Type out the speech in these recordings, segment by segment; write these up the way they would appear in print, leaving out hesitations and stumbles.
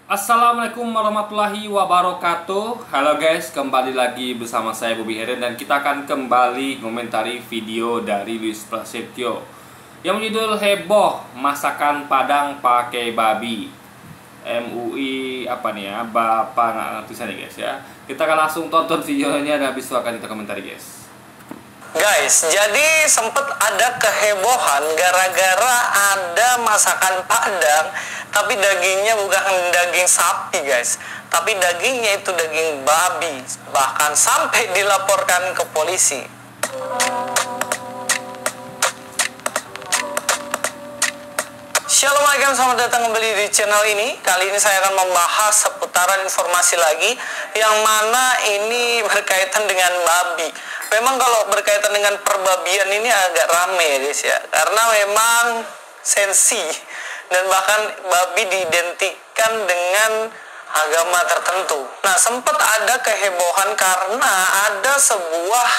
Assalamualaikum warahmatullahi wabarakatuh. Halo guys, kembali lagi bersama saya Bobby Heren dan kita akan kembali komentari video dari Luis Prasetyo yang berjudul heboh masakan Padang pakai babi. MUI apa nih ya? Bapak nggak ngerti sana guys ya. Kita akan langsung tonton videonya dan habis itu akan kita komentari guys. Guys, jadi sempet ada kehebohan gara-gara ada masakan Padang, tapi dagingnya bukan daging sapi guys, tapi dagingnya itu daging babi, bahkan sampai dilaporkan ke polisi. Assalamualaikum, selamat datang kembali di channel ini. Kali ini saya akan membahas seputaran informasi lagi yang mana ini berkaitan dengan babi. Memang kalau berkaitan dengan perbabian ini agak rame ya guys ya, karena memang sensi dan bahkan babi diidentikan dengan agama tertentu. Nah, sempat ada kehebohan karena ada sebuah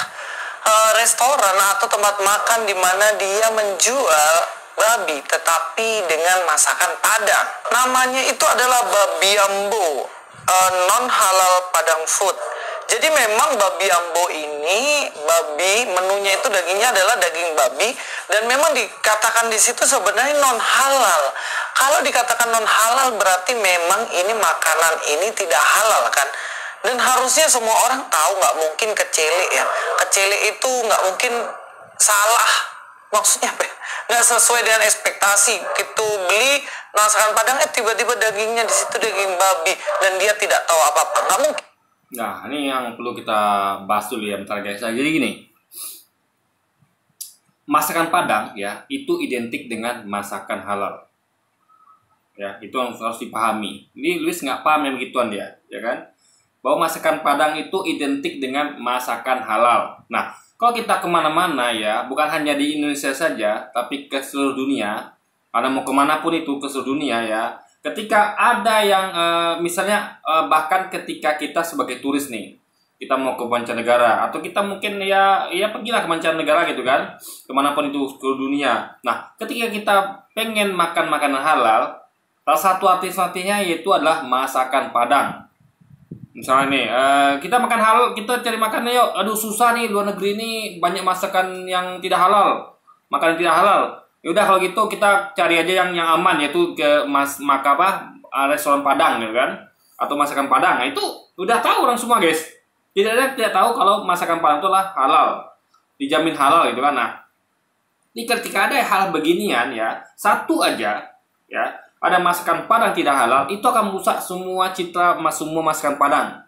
restoran atau tempat makan di mana dia menjual babi tetapi dengan masakan Padang. Namanya itu adalah Babi Ambo, non halal Padang food. Jadi memang babi ambo ini, babi menunya itu dagingnya adalah daging babi dan memang dikatakan di situ sebenarnya non halal. Kalau dikatakan non halal berarti memang ini makanan ini tidak halal kan? Dan harusnya semua orang tahu, nggak mungkin kecele ya. Kecele itu nggak mungkin salah. Maksudnya apa? Nggak sesuai dengan ekspektasi. Kita beli masakan Padang, tiba-tiba dagingnya di situ daging babi dan dia tidak tahu apa-apa. Nggak mungkin. Nah, ini yang perlu kita bahas dulu ya bentar guys. Nah, jadi gini, masakan Padang ya itu identik dengan masakan halal. Ya, itu harus dipahami. Ini Luis nggak paham yang begituan dia, ya kan? Bahwa masakan Padang itu identik dengan masakan halal. Nah, kalau kita kemana-mana ya, bukan hanya di Indonesia saja, tapi ke seluruh dunia, karena mau kemana pun itu ke seluruh dunia ya. Ketika ada yang misalnya bahkan ketika kita sebagai turis nih, kita mau ke mancanegara atau kita mungkin ya pergilah ke mancanegara gitu kan, kemanapun itu ke dunia. Nah, ketika kita pengen makan makanan halal, salah satu alternatifnya yaitu adalah masakan Padang. Misalnya nih, kita makan halal, kita cari makannya yuk. Aduh susah nih, luar negeri ini banyak masakan yang tidak halal, makanan tidak halal. Yaudah kalau gitu kita cari aja yang aman, yaitu ke restoran Padang gitu kan, atau masakan Padang. Nah, itu udah tahu orang semua guys. Tidak tahu kalau masakan Padang itu adalah halal, dijamin halal gitu kan. Nah, ini ketika ada hal beginian ya, satu aja ya, ada masakan Padang tidak halal, itu akan merusak semua citra semua masakan Padang.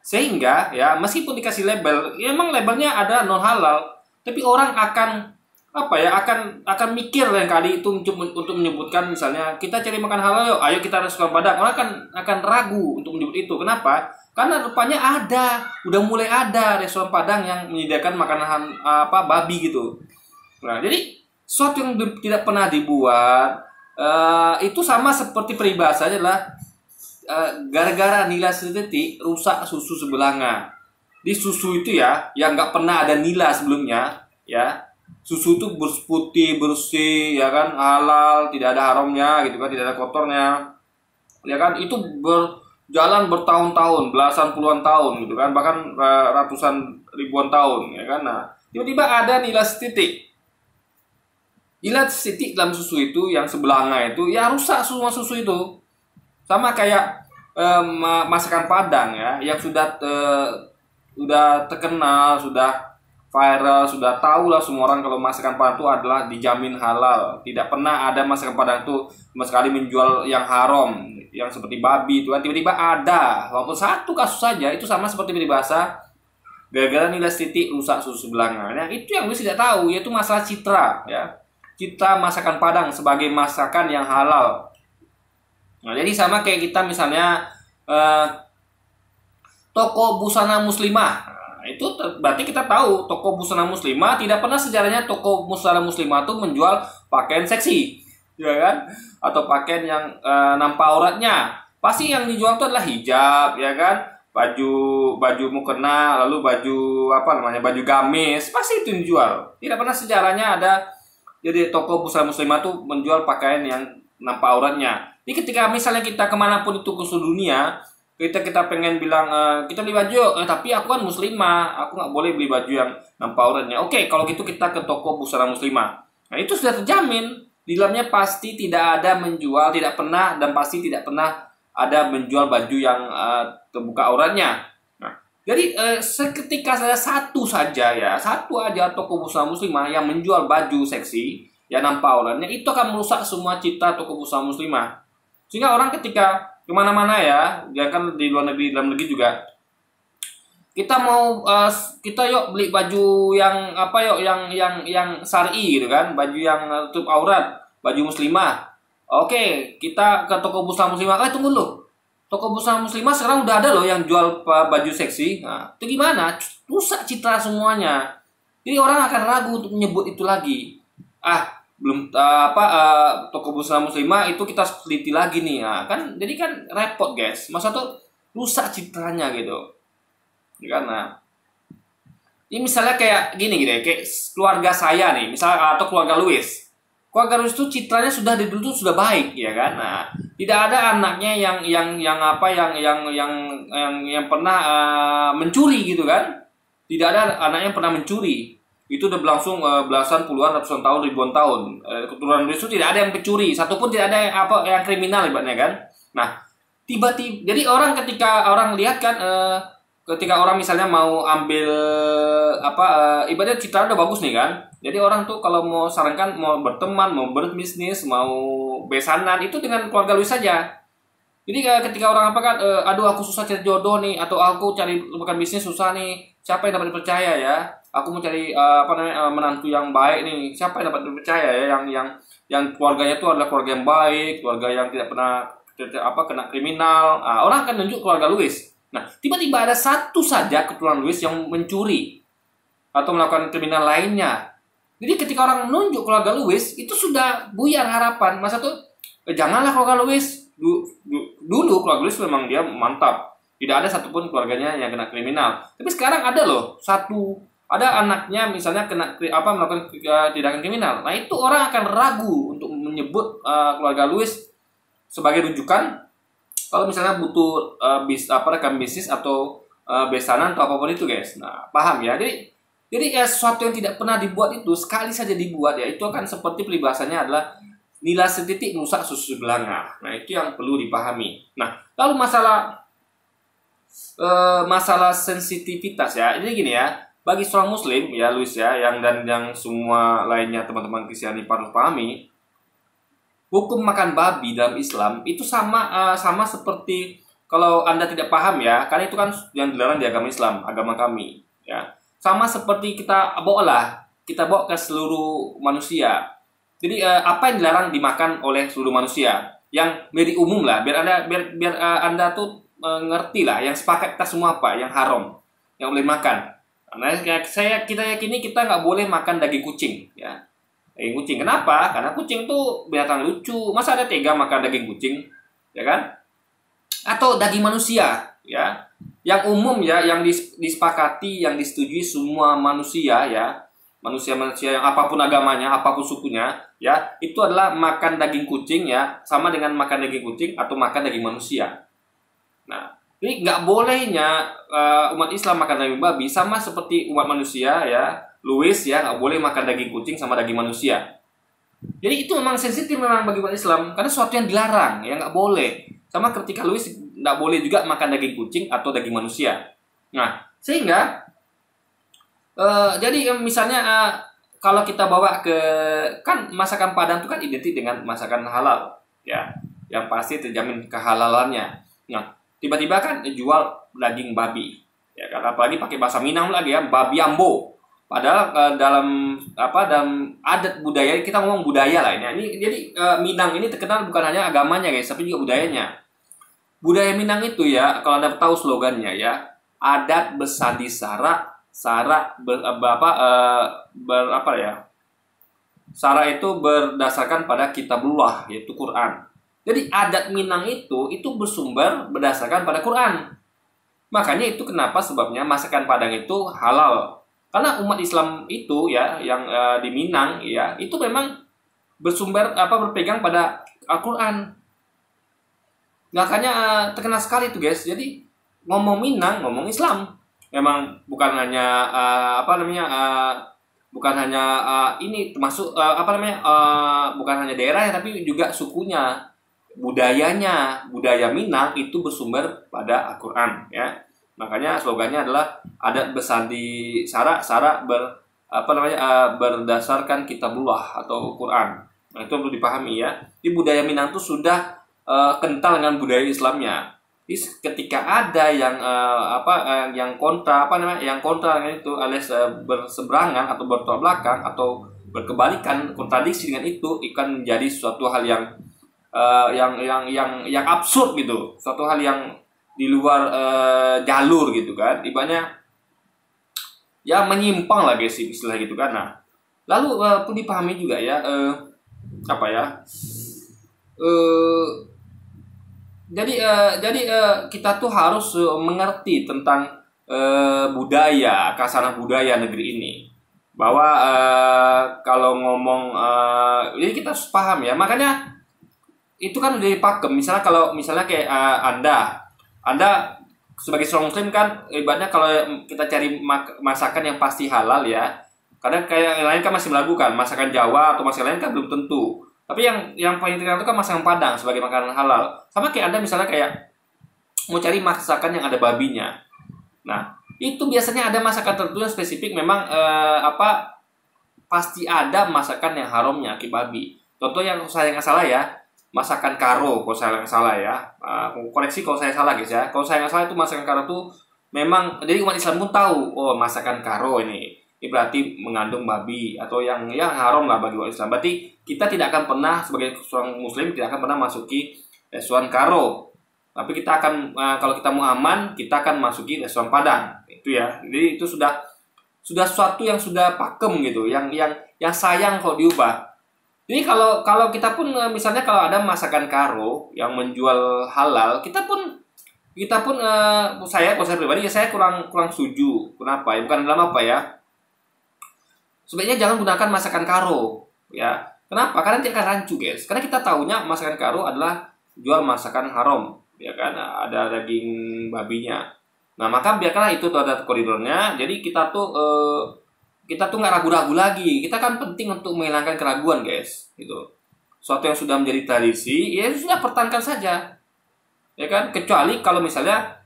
Sehingga ya meskipun dikasih label, ya emang labelnya ada non halal, tapi orang akan akan mikir lain kali itu untuk menyebutkan, misalnya kita cari makan halal yuk, ayo kita restoran Padang. Orang akan ragu untuk menyebut itu. Kenapa? Karena rupanya udah mulai ada restoran Padang yang menyediakan makanan babi gitu. Nah, jadi sesuatu yang tidak pernah dibuat itu sama seperti peribahasanya adalah gara-gara nila setitik rusak susu sebelanga. Di susu itu ya yang nggak pernah ada nila sebelumnya ya. Susu itu putih, bersih, ya kan, halal, tidak ada haramnya, gitu kan, tidak ada kotornya, ya kan, itu berjalan bertahun-tahun, belasan puluhan tahun, gitu kan, bahkan ratusan ribuan tahun, ya kan. Nah, tiba-tiba ada nilai setitik dalam susu itu yang sebelanga itu, ya rusak semua susu itu, sama kayak masakan Padang ya, yang sudah terkenal, sudah viral, sudah tahu lah semua orang kalau masakan Padang itu adalah dijamin halal. Tidak pernah ada masakan Padang itu sama sekali menjual yang haram, yang seperti babi itu kan. Tiba-tiba ada, walaupun satu kasus saja, itu sama seperti peribahasa gara-gara nilai titik rusak susu sebelanga. Nah, itu yang gue tidak tahu, yaitu masalah citra ya. Citra masakan Padang sebagai masakan yang halal. Nah, jadi sama kayak kita misalnya toko busana muslimah. Itu berarti kita tahu toko busana muslimah tidak pernah sejarahnya toko busana muslimah itu menjual pakaian seksi, ya kan? Atau pakaian yang nampak auratnya. Pasti yang dijual itu adalah hijab, ya kan? Baju mukena, lalu baju gamis, pasti itu dijual. Tidak pernah sejarahnya ada jadi toko busana muslimah itu menjual pakaian yang nampak auratnya. Jadi ketika misalnya kita kemanapun itu ke seluruh dunia, kita pengen bilang kita beli baju, tapi aku kan muslimah, aku nggak boleh beli baju yang nampak auratnya. Oke, kalau gitu kita ke toko busana muslimah. Nah itu sudah terjamin di dalamnya pasti tidak ada menjual, tidak pernah dan pasti tidak pernah ada menjual baju yang terbuka auratnya. Nah, jadi seketika saja satu aja toko busana muslimah yang menjual baju seksi yang nampak auratnya, itu akan merusak semua citra toko busana muslimah. Sehingga orang ketika kemana-mana ya kan di luar negeri, dalam negeri juga, kita mau kita yuk beli baju yang yang syar'i gitu kan, baju yang tutup aurat, baju muslimah. Oke, kita ke toko busana muslimah. Tunggu dulu. Toko busana muslimah sekarang udah ada loh yang jual baju seksi. Nah, itu gimana? Rusak citra semuanya. Jadi orang akan ragu untuk menyebut itu lagi. Belum toko busana muslimah itu kita teliti lagi nih. Nah, kan jadi kan repot, guys. Masa tuh rusak citranya gitu. Karena ini misalnya kayak gini kayak keluarga saya nih, misalnya atau keluarga Luis. Keluarga Luis itu citranya sudah dari dulu sudah baik, ya kan? Nah, tidak ada anaknya yang pernah mencuri gitu kan? Tidak ada anaknya yang pernah mencuri. Itu udah berlangsung belasan, puluhan, ratusan tahun, ribuan tahun. Keturunan Luis itu tidak ada yang pencuri, satupun tidak ada yang kriminal ibaratnya kan? Nah, tiba-tiba jadi orang ketika orang lihat kan ketika orang misalnya mau ambil ibaratnya citra udah bagus nih kan. Jadi orang tuh kalau mau sarankan mau berteman, mau berbisnis, mau besanan itu dengan keluarga Luis saja. Jadi ketika orang aduh aku susah cari jodoh nih, atau aku cari bukan bisnis susah nih, siapa yang dapat dipercaya ya? Aku mau cari menantu yang baik nih, siapa yang dapat dipercaya ya? Yang keluarganya itu adalah keluarga yang baik, keluarga yang tidak pernah kena kriminal. Orang akan nunjuk keluarga Luis. Nah, tiba-tiba ada satu saja keturunan Luis yang mencuri atau melakukan kriminal lainnya. Jadi ketika orang menunjuk keluarga Luis, itu sudah buyar harapan. Masa tuh, janganlah keluarga Luis. Dulu keluarga Luis memang dia mantap. Tidak ada satupun keluarganya yang kena kriminal. Tapi sekarang ada loh, ada anaknya misalnya melakukan tindakan kriminal. Nah, itu orang akan ragu untuk menyebut keluarga Luis sebagai rujukan kalau misalnya butuh rekan bisnis atau besanan atau apapun itu, guys. Nah, paham ya? Jadi sesuatu yang tidak pernah dibuat itu sekali saja dibuat ya, itu akan seperti peribahasannya adalah nilai setitik merusak susu belanga. Nah, itu yang perlu dipahami. Nah, lalu masalah sensitivitas ya. Ini gini ya, bagi seorang muslim ya Luis ya, yang semua lainnya teman-teman Kristiani perlu pahami, hukum makan babi dalam Islam itu sama seperti kalau Anda tidak paham ya, karena itu kan yang dilarang di agama Islam, agama kami ya. Sama seperti kita bawa ke seluruh manusia. Jadi apa yang dilarang dimakan oleh seluruh manusia, yang menjadi umum lah, biar anda tuh ngerti lah, yang sepakat kita semua apa yang haram, yang boleh makan. Nah, kita yakini kita nggak boleh makan daging kucing ya. Daging kucing. Kenapa? Karena kucing tuh binatang lucu. Masa ada tega makan daging kucing, ya kan? Atau daging manusia, ya. Yang umum ya, yang disepakati, yang disetujui semua manusia ya. Manusia-manusia yang apapun agamanya, apapun sukunya, ya, itu adalah makan daging kucing ya, sama dengan makan daging kucing atau makan daging manusia. Nah, jadi nggak bolehnya umat Islam makan daging babi sama seperti umat manusia ya, Luis ya nggak boleh makan daging kucing sama daging manusia. Jadi itu memang sensitif memang bagi umat Islam karena sesuatu yang dilarang ya nggak boleh. Sama ketika Luis nggak boleh juga makan daging kucing atau daging manusia. Nah sehingga jadi misalnya kalau kita bawa kan masakan Padang itu kan identik dengan masakan halal ya, yang pasti terjamin kehalalannya. Nah tiba-tiba kan jual daging babi ya kan, apalagi pakai bahasa Minang lagi ya, babi ambo. Padahal dalam adat budaya, kita ngomong budaya lah ini. Jadi Minang ini terkenal bukan hanya agamanya guys, tapi juga budayanya. Budaya Minang itu ya, kalau Anda tahu slogannya ya, adat bersandi sara sara itu berdasarkan pada kitabullah, yaitu Quran. Jadi adat Minang itu bersumber berdasarkan pada Quran. Makanya itu kenapa sebabnya masakan Padang itu halal. Karena umat Islam itu ya yang di Minang ya itu memang berpegang pada Al-Quran. Makanya terkenal sekali tuh guys. Jadi ngomong Minang, ngomong Islam. Memang bukan hanya bukan hanya ini termasuk bukan hanya daerahnya, tapi juga sukunya, budayanya. Budaya Minang itu bersumber pada Al-Quran, ya. Makanya slogannya adalah adat bersandi sara berdasarkan kitabullah atau Quran. Nah, itu perlu dipahami ya. Di budaya Minang itu sudah kental dengan budaya Islamnya. Jadi ketika ada yang yang kontra dengan itu, alias berseberangan atau bertolak belakang atau berkebalikan, kontradiksi dengan itu, akan menjadi suatu hal yang absurd gitu, suatu hal yang di luar jalur gitu kan, ibaratnya ya menyimpang lah guys, istilah gitu kan. Nah, lalu perlu dipahami juga ya jadi kita tuh harus mengerti tentang budaya, kasanah budaya negeri ini. Bahwa kalau ngomong jadi kita harus paham ya. Makanya itu kan udah dipakem. Misalnya kayak Anda sebagai seorang muslim kan, ibaratnya kalau kita cari masakan yang pasti halal ya. Karena kayak yang lain kan masih melakukan masakan Jawa atau masakan lain kan belum tentu. Tapi yang paling terkenal itu kan masakan Padang sebagai makanan halal. Sama kayak Anda misalnya kayak mau cari masakan yang ada babinya. Nah, itu biasanya ada masakan tertentu yang spesifik memang pasti ada masakan yang haramnya akibat babi. Contoh yang saya nggak salah ya, masakan karo kalau saya nggak salah ya. Koreksi kalau saya salah guys ya. Kalau saya nggak salah itu masakan karo itu memang jadi umat Islam pun tahu, oh masakan karo ini berarti mengandung babi atau yang haram lah bagi umat Islam. Berarti kita tidak akan pernah sebagai seorang muslim tidak akan pernah masuki restoran karo. Tapi kita akan kalau kita mau aman, kita akan masuki restoran Padang. Itu ya. Jadi itu sudah sesuatu yang sudah pakem gitu, yang sayang kalau diubah. Jadi kalau kita pun misalnya kalau ada masakan karo yang menjual halal, kita pun saya pribadi saya kurang setuju. Kenapa? Bukan dalam apa ya? Sebaiknya jangan gunakan masakan karo, ya. Kenapa? Karena nanti akan rancu, guys. Karena kita tahunya masakan karo adalah jual masakan haram, ya kan? Ada daging babinya. Nah, maka biarkanlah itu tuh ada koridornya. Jadi kita tuh nggak ragu-ragu lagi. Kita kan penting untuk menghilangkan keraguan, guys. Gitu. Suatu yang sudah menjadi tradisi, ya sudah pertahankan saja, ya kan? Kecuali kalau misalnya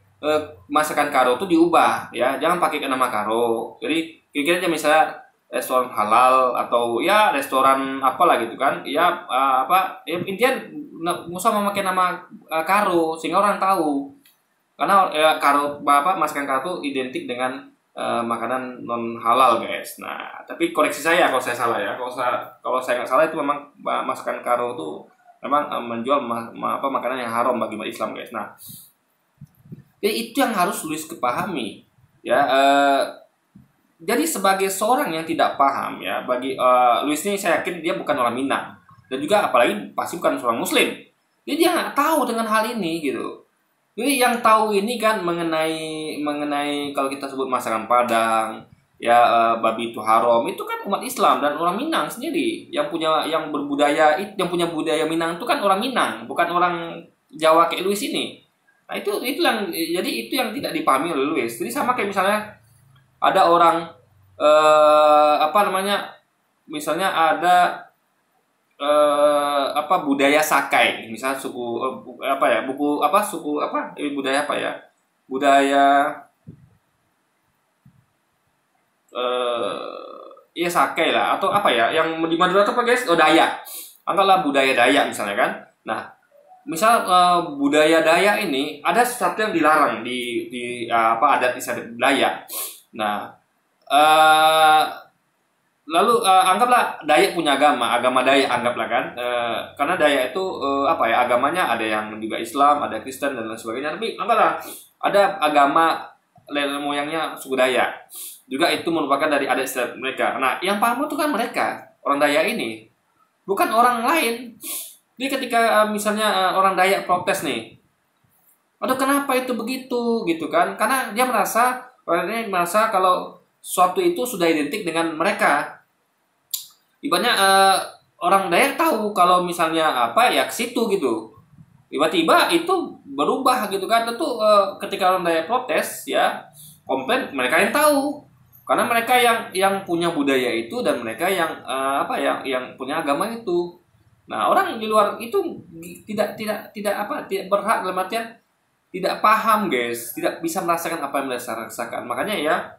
masakan karo itu diubah, ya. Jangan pakai nama karo. Jadi kira-kira aja misalnya restoran halal atau ya restoran apalah gitu kan, ya intinya nggak usah memakai nama karo sehingga orang tahu, karena karo masakan karo itu identik dengan makanan non halal guys. Nah tapi koreksi saya kalau saya salah ya, kalau saya nggak salah itu memang masakan karo itu memang menjual makanan yang haram bagi umat Islam guys. Nah jadi itu yang harus Luis kepahami ya. Jadi sebagai seorang yang tidak paham ya, bagi Luis ini saya yakin dia bukan orang Minang dan juga apalagi pasti bukan seorang Muslim. Jadi dia nggak tahu dengan hal ini gitu. Jadi yang tahu ini kan mengenai kalau kita sebut masakan Padang ya, babi itu haram, itu kan umat Islam dan orang Minang sendiri yang punya budaya Minang itu kan orang Minang, bukan orang Jawa kayak Luis ini. Nah itu yang tidak dipahami oleh Luis. Jadi sama kayak misalnya ada orang misalnya ada budaya Sakai, misalnya Sakai lah atau apa ya yang di Madura itu apa guys, Dayak, anggaplah budaya Dayak misalnya kan. Nah misal budaya Dayak ini ada sesuatu yang dilarang di adat istiadat Dayak. Nah lalu anggaplah Dayak punya agama Dayak anggaplah kan, karena Dayak itu agamanya ada yang juga Islam, ada Kristen dan lain sebagainya. Tapi anggaplah ada agama nenek moyangnya suku Dayak juga, itu merupakan dari adat istiadat mereka. Nah yang paham itu kan mereka orang Dayak ini, bukan orang lain. Jadi ketika misalnya orang Dayak protes nih, aduh kenapa itu begitu gitu kan, karena dia merasa kalau suatu itu sudah identik dengan mereka. Ibaratnya orang Dayak tahu kalau misalnya apa ya ke situ gitu. Tiba-tiba itu berubah gitu kan. Tentu ketika orang Dayak protes ya, komplain, mereka yang tahu. Karena mereka yang punya budaya itu dan mereka yang apa ya, yang punya agama itu. Nah, orang di luar itu tidak berhak, dalam artian tidak paham, guys, tidak bisa merasakan apa yang mereka rasakan. Makanya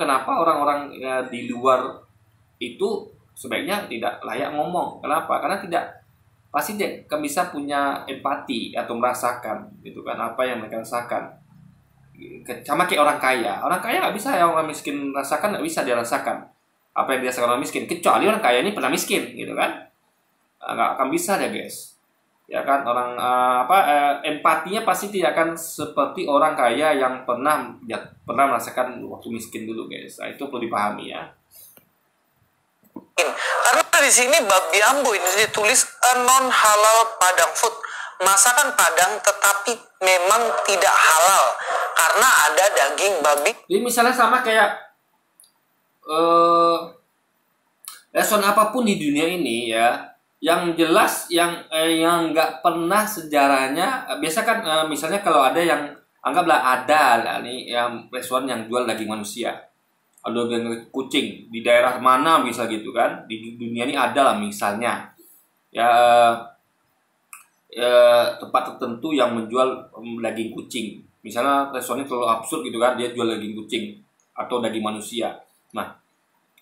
kenapa orang-orang di luar itu sebaiknya tidak layak ngomong. Kenapa? Karena pasti dia akan bisa punya empati atau merasakan gitu kan apa yang mereka rasakan. Sama kayak orang kaya nggak bisa ya orang miskin rasakan, nggak bisa dia rasakan apa yang dirasakan orang miskin, kecuali orang kaya ini pernah miskin gitu kan. Nggak akan bisa deh, guys, ya kan. Orang empatinya pasti tidak akan seperti orang kaya yang pernah merasakan waktu miskin dulu, guys. Nah, itu perlu dipahami ya. Karena di sini babi ambo ini ditulis non halal Padang food, masakan Padang tetapi memang tidak halal karena ada daging babi. Jadi misalnya sama kayak restoran apapun di dunia ini ya, yang jelas yang nggak pernah sejarahnya biasa kan, misalnya kalau ada yang anggaplah ada lah nih yang restoran yang jual daging manusia, ada daging kucing di daerah mana bisa gitu kan, di dunia ini ada lah misalnya ya, tempat tertentu yang menjual daging kucing. Misalnya restorannya terlalu absurd gitu kan, dia jual daging kucing atau daging manusia. Nah,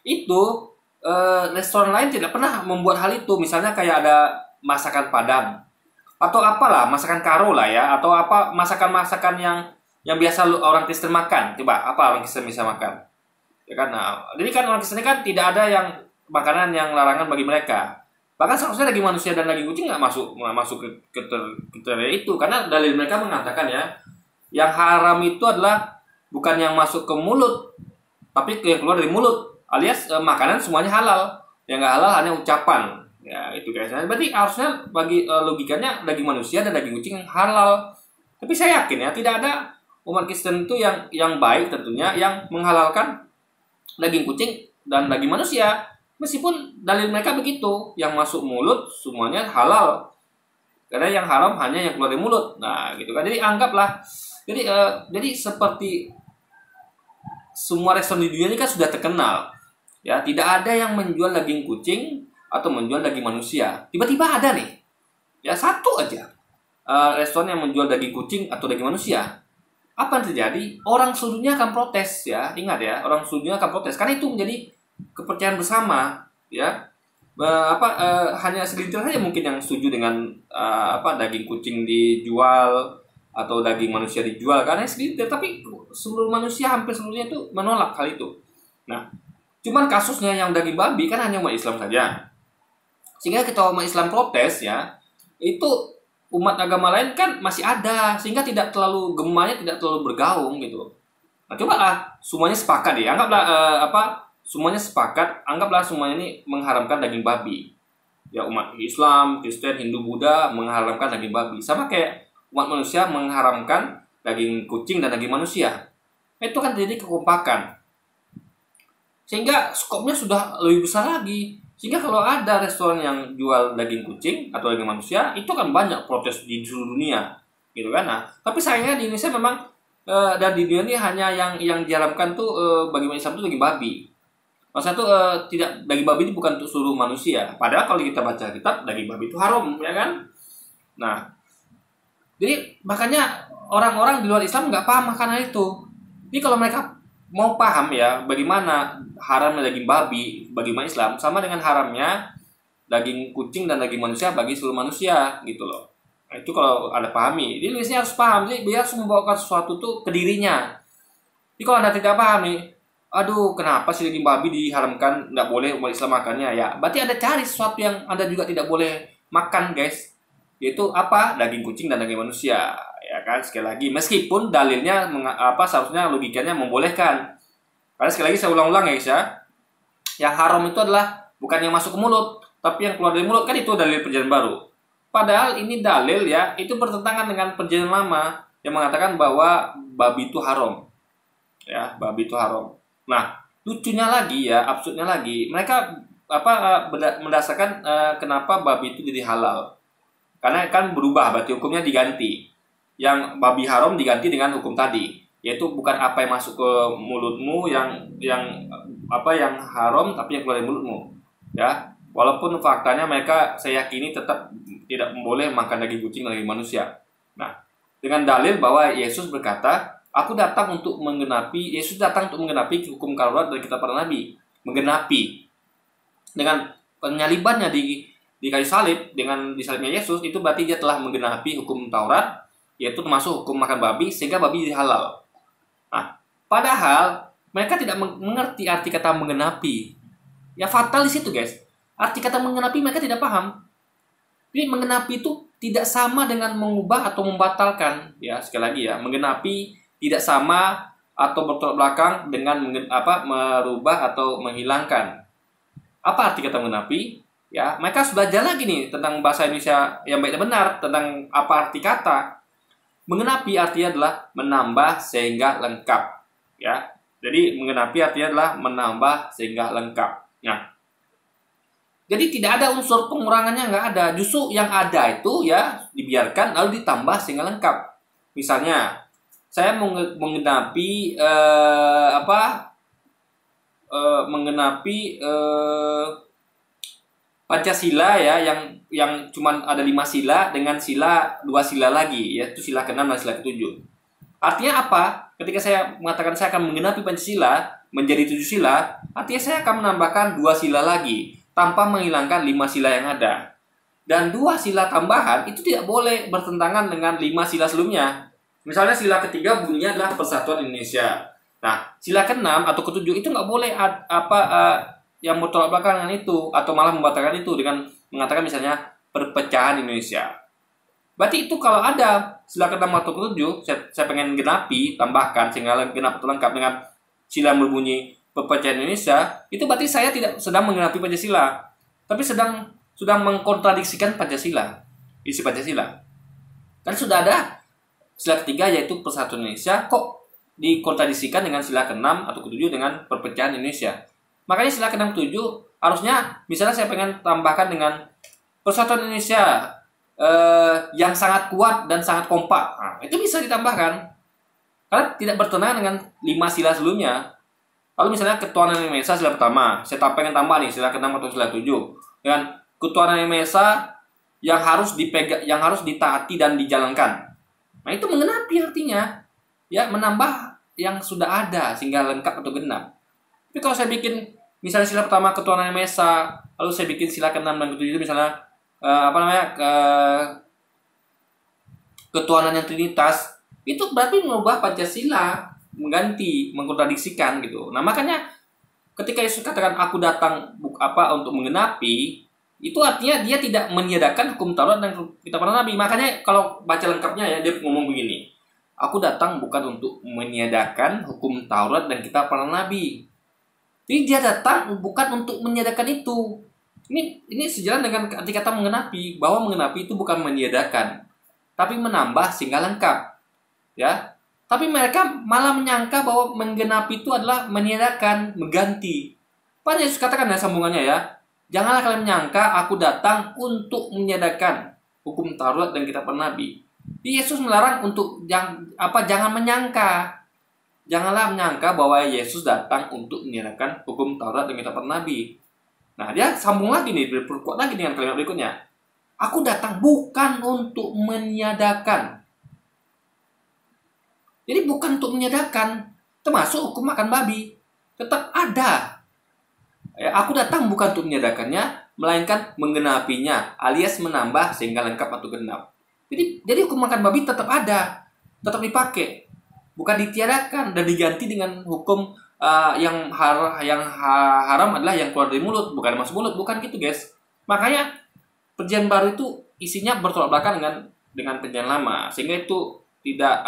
itu restoran lain tidak pernah membuat hal itu. Misalnya kayak ada masakan Padang atau apalah, masakan Karo lah ya, atau apa masakan-masakan yang biasa orang Kristen makan. Coba apa orang Kristen bisa makan? Ya kan. Nah, jadi kan orang Kristen kan tidak ada yang makanan yang larangan bagi mereka. Bahkan seharusnya daging manusia dan daging kucing nggak masuk ke kriteria itu, karena dalil mereka mengatakan ya, yang haram itu adalah bukan yang masuk ke mulut, tapi yang keluar dari mulut. Alias makanan semuanya halal, yang nggak halal hanya ucapan. Ya itu guys. Nah, berarti harusnya bagi logikanya daging manusia dan daging kucing yang halal. Tapi saya yakin ya tidak ada umat Kristen itu yang baik tentunya yang menghalalkan daging kucing dan daging manusia. Meskipun dalil mereka begitu, yang masuk mulut semuanya halal. Karena yang haram hanya yang keluar dari mulut. Nah, gitu kan. Jadi anggaplah jadi seperti semua restoran di dunia ini kan sudah terkenal. Ya, tidak ada yang menjual daging kucing atau menjual daging manusia. Tiba-tiba ada nih, ya satu aja restoran yang menjual daging kucing atau daging manusia. Apa yang terjadi? Orang seluruhnya akan protes ya. Ingat ya, orang seluruhnya akan protes karena itu menjadi kepercayaan bersama. Ya, hanya segelintir saja mungkin yang setuju dengan daging kucing dijual atau daging manusia dijual, karena segelintir. Tapi seluruh manusia hampir seluruhnya itu menolak hal itu. Nah, cuman kasusnya yang daging babi kan hanya umat Islam saja. Sehingga kita umat Islam protes ya, itu umat agama lain kan masih ada, sehingga tidak terlalu gemanya, tidak terlalu bergaung gitu. Nah, cobalah semuanya sepakat ya, anggaplah semuanya sepakat, anggaplah semuanya ini mengharamkan daging babi. Ya, umat Islam, Kristen, Hindu, Buddha mengharamkan daging babi. Sama kayak umat manusia mengharamkan daging kucing dan daging manusia. Itu kan jadi kekompakan. Sehingga skopnya sudah lebih besar lagi. Sehingga kalau ada restoran yang jual daging kucing atau daging manusia, itu kan banyak protes di seluruh dunia, gitu kan? Nah, tapi sayangnya di Indonesia memang dan di dunia ini hanya yang diharamkan tuh bagi umat Islam itu daging babi. Maksudnya tuh tidak, daging babi ini bukan untuk seluruh manusia. Padahal kalau kita baca kitab, daging babi itu haram, ya kan? Nah, jadi makanya orang-orang di luar Islam nggak paham makanan itu. Jadi kalau mereka mau paham ya bagaimana haramnya daging babi bagi umat Islam sama dengan haramnya daging kucing dan daging manusia bagi seluruh manusia gitu loh. Nah, itu kalau Anda pahami. Jadi Indonesia harus paham. Jadi biar harus membawakan sesuatu tuh ke dirinya. Jadi kalau Anda tidak paham nih, aduh kenapa sih daging babi diharamkan, nggak boleh umat Islam makannya ya. Berarti Anda cari sesuatu yang Anda juga tidak boleh makan, guys. Yaitu apa? Daging kucing dan daging manusia. Ya kan, sekali lagi meskipun dalilnya seharusnya logikanya membolehkan, karena sekali lagi saya ulang-ulang ya guys ya, yang haram itu adalah bukan yang masuk ke mulut tapi yang keluar dari mulut, kan itu dalil perjanjian baru. Padahal ini dalil ya itu bertentangan dengan perjanjian lama yang mengatakan bahwa babi itu haram ya, babi itu haram. Nah, lucunya lagi ya, absurdnya lagi, mereka mendasarkan kenapa babi itu jadi halal. Karena kan berubah, berarti hukumnya diganti. Yang babi haram diganti dengan hukum tadi, yaitu bukan apa yang masuk ke mulutmu yang haram, tapi yang keluar dari mulutmu. Ya, walaupun faktanya mereka, saya yakini, tetap tidak boleh makan daging kucing dan daging manusia. Nah, dengan dalil bahwa Yesus berkata, Yesus datang untuk menggenapi hukum Taurat dan kitab para nabi. Menggenapi dengan penyalibannya di kayu salib, dengan disalibnya Yesus, itu berarti dia telah menggenapi hukum Taurat, yaitu termasuk hukum makan babi, sehingga babi jadi halal. Nah, padahal mereka tidak mengerti arti kata menggenapi. Ya fatal di situ, guys. Arti kata menggenapi mereka tidak paham. Jadi menggenapi itu tidak sama dengan mengubah atau membatalkan. Ya, sekali lagi ya, menggenapi tidak sama atau bertolak belakang dengan merubah atau menghilangkan. Apa arti kata menggenapi? Ya, mereka harus belajar lagi nih tentang bahasa Indonesia yang baik dan benar, tentang apa arti kata. Menggenapi artinya adalah menambah sehingga lengkap. Ya, jadi menggenapi artinya adalah menambah sehingga lengkap. Nah, jadi tidak ada unsur pengurangannya, nggak ada. Justru yang ada itu ya dibiarkan lalu ditambah sehingga lengkap. Misalnya, saya menggenapi Pancasila ya, yang cuman ada 5 sila dengan 2 sila lagi, yaitu sila ke-6 dan sila ke-7. Artinya apa? Ketika saya mengatakan saya akan menggenapi Pancasila menjadi 7 sila, artinya saya akan menambahkan 2 sila lagi tanpa menghilangkan 5 sila yang ada. Dan 2 sila tambahan itu tidak boleh bertentangan dengan 5 sila sebelumnya. Misalnya sila ketiga bunyinya adalah Persatuan Indonesia. Nah, sila ke-6 atau ke-7 itu nggak boleh yang bertolak belakang dengan itu, atau malah membatalkan itu dengan mengatakan misalnya perpecahan Indonesia. Berarti itu kalau ada sila ke-6 atau ke-7, saya pengen genapi, tambahkan sehingga genap atau lengkap dengan sila berbunyi perpecahan Indonesia, itu berarti saya tidak sedang menggenapi Pancasila, tapi sedang mengkontradiksikan Pancasila, isi Pancasila. Kan sudah ada sila ketiga yaitu Persatuan Indonesia, kok dikontradisikan dengan sila ke-6 atau ke-7 dengan perpecahan Indonesia. Makanya sila ke-6 ke-7 harusnya misalnya saya pengen tambahkan dengan Persatuan Indonesia yang sangat kuat dan sangat kompak. Nah, itu bisa ditambahkan. Karena tidak bertentangan dengan 5 sila sebelumnya. Lalu misalnya ketuhanan yang Maha Esa sila pertama, saya pengen tambah nih sila ke-6 atau sila ke-7 dengan ketuhanan yang Maha Esa yang harus yang harus ditaati dan dijalankan. Nah, itu menggenapi artinya. Ya, menambah yang sudah ada sehingga lengkap atau genap. Tapi kalau saya bikin misalnya sila pertama ketuhanan yang Maha Esa, lalu saya bikin sila ke-6 dan ke-7 itu misalnya ketuhanan yang Trinitas, itu berarti mengubah Pancasila, mengganti, mengkontradiksikan gitu. Nah, makanya ketika Yesus katakan aku datang untuk menggenapi, itu artinya dia tidak meniadakan hukum Taurat dan kitab para nabi. Makanya kalau baca lengkapnya ya, dia ngomong begini, aku datang bukan untuk meniadakan hukum Taurat dan kitab para nabi. Jadi dia datang bukan untuk meniadakan itu. Ini sejalan dengan arti kata menggenapi, bahwa menggenapi itu bukan meniadakan, tapi menambah sehingga lengkap. Ya. Tapi mereka malah menyangka bahwa menggenapi itu adalah meniadakan, mengganti. Pada Yesus katakan ya sambungannya ya, janganlah kalian menyangka aku datang untuk meniadakan hukum Taurat dan kitab para nabi. Yesus melarang untuk jangan menyangka. Janganlah menyangka bahwa Yesus datang untuk meniadakan hukum Taurat dan kitab para nabi. Nah, dia sambung lagi nih, berkuat lagi dengan kalimat berikutnya. Aku datang bukan untuk meniadakan. Jadi bukan untuk meniadakan, termasuk hukum makan babi. Tetap ada. Ya, aku datang bukan untuk meniadakannya, melainkan menggenapinya, alias menambah sehingga lengkap atau genap. Jadi hukum makan babi tetap ada, tetap dipakai. Bukan ditiadakan dan diganti dengan hukum yang haram adalah yang keluar dari mulut, bukan masuk mulut, bukan gitu guys. Makanya perjanjian baru itu isinya bertolak belakang dengan perjanjian lama, sehingga itu tidak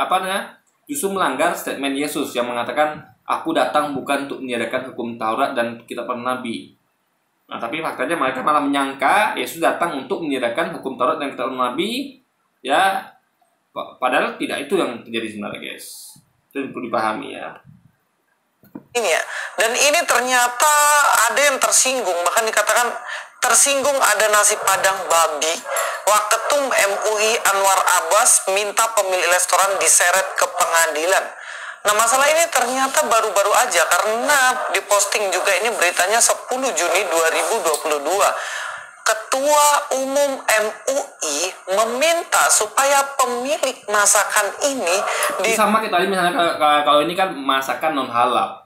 justru melanggar statement Yesus yang mengatakan aku datang bukan untuk meniadakan hukum Taurat dan kitab para nabi. Nah, tapi faktanya mereka malah menyangka Yesus datang untuk meniadakan hukum Taurat dan kitab para nabi, ya. Padahal tidak itu yang terjadi sebenarnya guys. Itu perlu dipahami ya. ini ya. Dan ini ternyata ada yang tersinggung, bahkan dikatakan tersinggung ada nasi padang babi. Waketum MUI Anwar Abbas minta pemilik restoran diseret ke pengadilan. Nah, masalah ini ternyata baru-baru aja karena diposting juga ini beritanya 10 Juni 2022. Ketua Umum MUI meminta supaya pemilik masakan ini sama kita tadi misalnya kalau ini kan masakan non halal.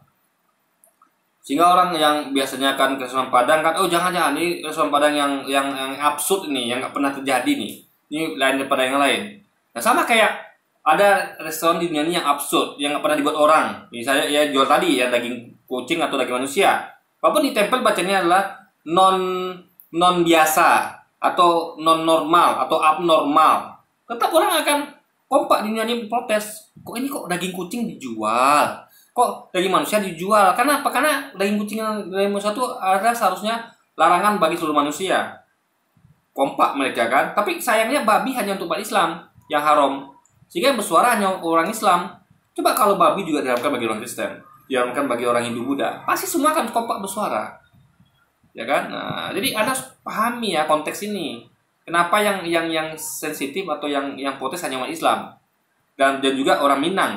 Sehingga orang yang biasanya kan ke restoran Padang kan, oh jangan ini restoran Padang yang absurd ini, yang nggak pernah terjadi nih. Ini lain daripada yang lain. Nah, sama kayak ada restoran di dunia ini yang absurd, yang nggak pernah dibuat orang. Misalnya ya jual tadi ya daging kucing atau daging manusia. Walaupun di tempel bacanya adalah non biasa atau non normal atau abnormal, tetap orang akan kompak di dunia ini protes. Kok ini kok daging kucing dijual? Kok daging manusia dijual? Karena apa? Karena daging kucing dan daging manusia itu ada seharusnya larangan bagi seluruh manusia. Kompak mereka kan. Tapi sayangnya babi hanya untuk umat Islam yang haram. Sehingga yang bersuara hanya orang Islam. Coba kalau babi juga diharamkan bagi orang Kristen, diharamkan bagi orang Hindu Buddha, pasti semua akan kompak bersuara. Ya kan? Nah, jadi Anda harus pahami ya konteks ini. Kenapa yang sensitif atau yang protes hanya umat Islam dan juga orang Minang.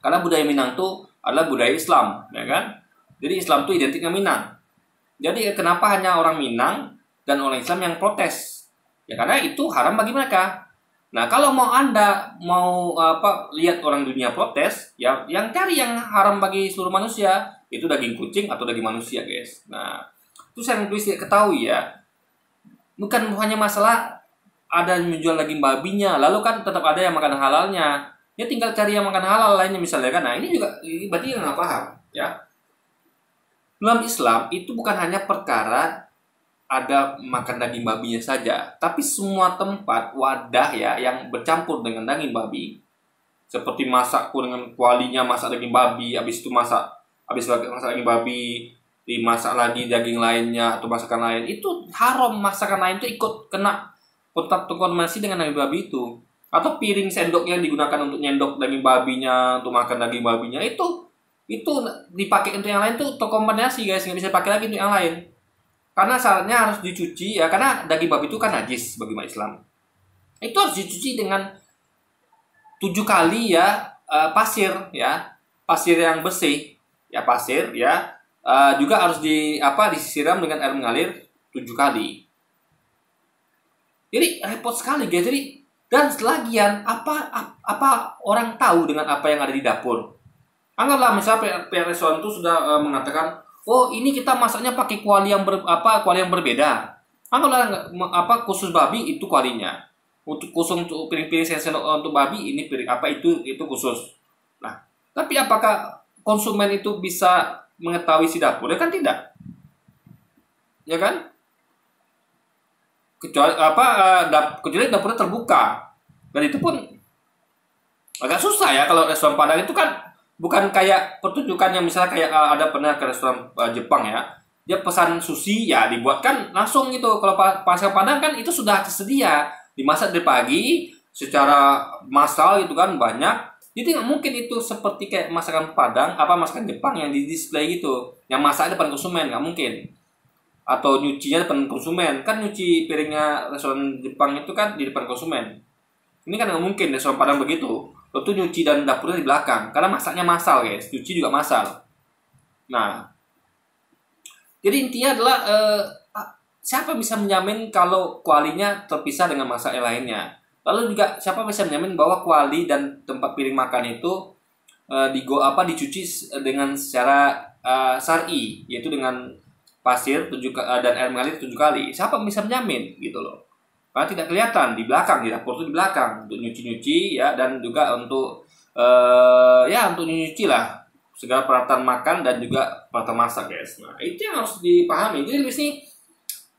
Karena budaya Minang itu adalah budaya Islam, ya kan? Jadi Islam itu identik dengan Minang. Jadi kenapa hanya orang Minang dan orang Islam yang protes? Ya karena itu haram bagi mereka. Nah, kalau Anda mau lihat orang dunia protes, ya yang cari yang haram bagi seluruh manusia, itu daging kucing atau daging manusia, guys. Nah, itu saya mesti ketahui ya. Bukan hanya masalah ada yang menjual daging babinya, lalu kan tetap ada yang makan halalnya. Ya tinggal cari yang makan halal lainnya misalnya kan. Nah, ini berarti yang nggak paham ya. Dalam Islam itu bukan hanya perkara ada makan daging babinya saja, tapi semua tempat wadah ya yang bercampur dengan daging babi, seperti masak dengan kualinya, masak daging babi, habis masak daging babi, dimasak lagi daging lainnya atau masakan lain, itu haram. Masakan lain itu ikut kena kontaminasi dengan daging babi itu. Atau piring sendok yang digunakan untuk nyendok daging babinya, untuk makan daging babinya, itu dipakai untuk yang lain tuh terkontaminasi, guys, nggak bisa pakai lagi untuk yang lain. Karena syaratnya harus dicuci ya, karena daging babi itu kan najis bagi umat Islam. Itu harus dicuci dengan 7 kali ya pasir yang bersih ya, pasir ya. Juga harus disiram dengan air mengalir 7 kali. Jadi repot sekali, guys. Jadi dan lagian apa orang tahu dengan apa yang ada di dapur? Anggaplah misalnya pihak restoran itu sudah mengatakan, oh ini kita masaknya pakai kuali yang berbeda. Anggaplah khusus babi itu kualinya, untuk piring-piring sendok untuk babi ini piring itu khusus. Nah, tapi apakah konsumen itu bisa mengetahui isi dapur? Ya kan tidak, ya kan? Kecuali dapurnya terbuka, dan itu pun agak susah ya. Kalau restoran Padang itu kan bukan kayak pertunjukan yang misalnya kayak ada pernah ke restoran Jepang ya, dia pesan sushi ya dibuatkan langsung gitu. Kalau masakan Padang kan itu sudah tersedia, dimasak dari pagi secara massal gitu kan, banyak. Jadi nggak mungkin itu seperti kayak masakan Padang masakan Jepang yang di display gitu, yang masak depan konsumen, nggak mungkin. Atau nyucinya depan konsumen, kan nyuci piringnya restoran Jepang itu kan di depan konsumen. Ini kan nggak mungkin restoran Padang begitu. Itu nyuci dan dapurnya di belakang, karena masaknya massal, guys, cuci juga massal. Nah, jadi intinya adalah siapa bisa menjamin kalau kualinya terpisah dengan masak yang lainnya? Lalu juga siapa bisa menjamin bahwa kuali dan tempat piring makan itu dicuci dengan secara syar'i, yaitu dengan pasir dan air mengalir 7 kali. Siapa bisa menjamin gitu loh? Karena tidak kelihatan di belakang, di dapur itu di belakang untuk nyuci ya, dan juga untuk untuk nyuci lah segala peralatan makan dan juga peralatan masak, guys. Nah, itu yang harus dipahami. Jadi di sini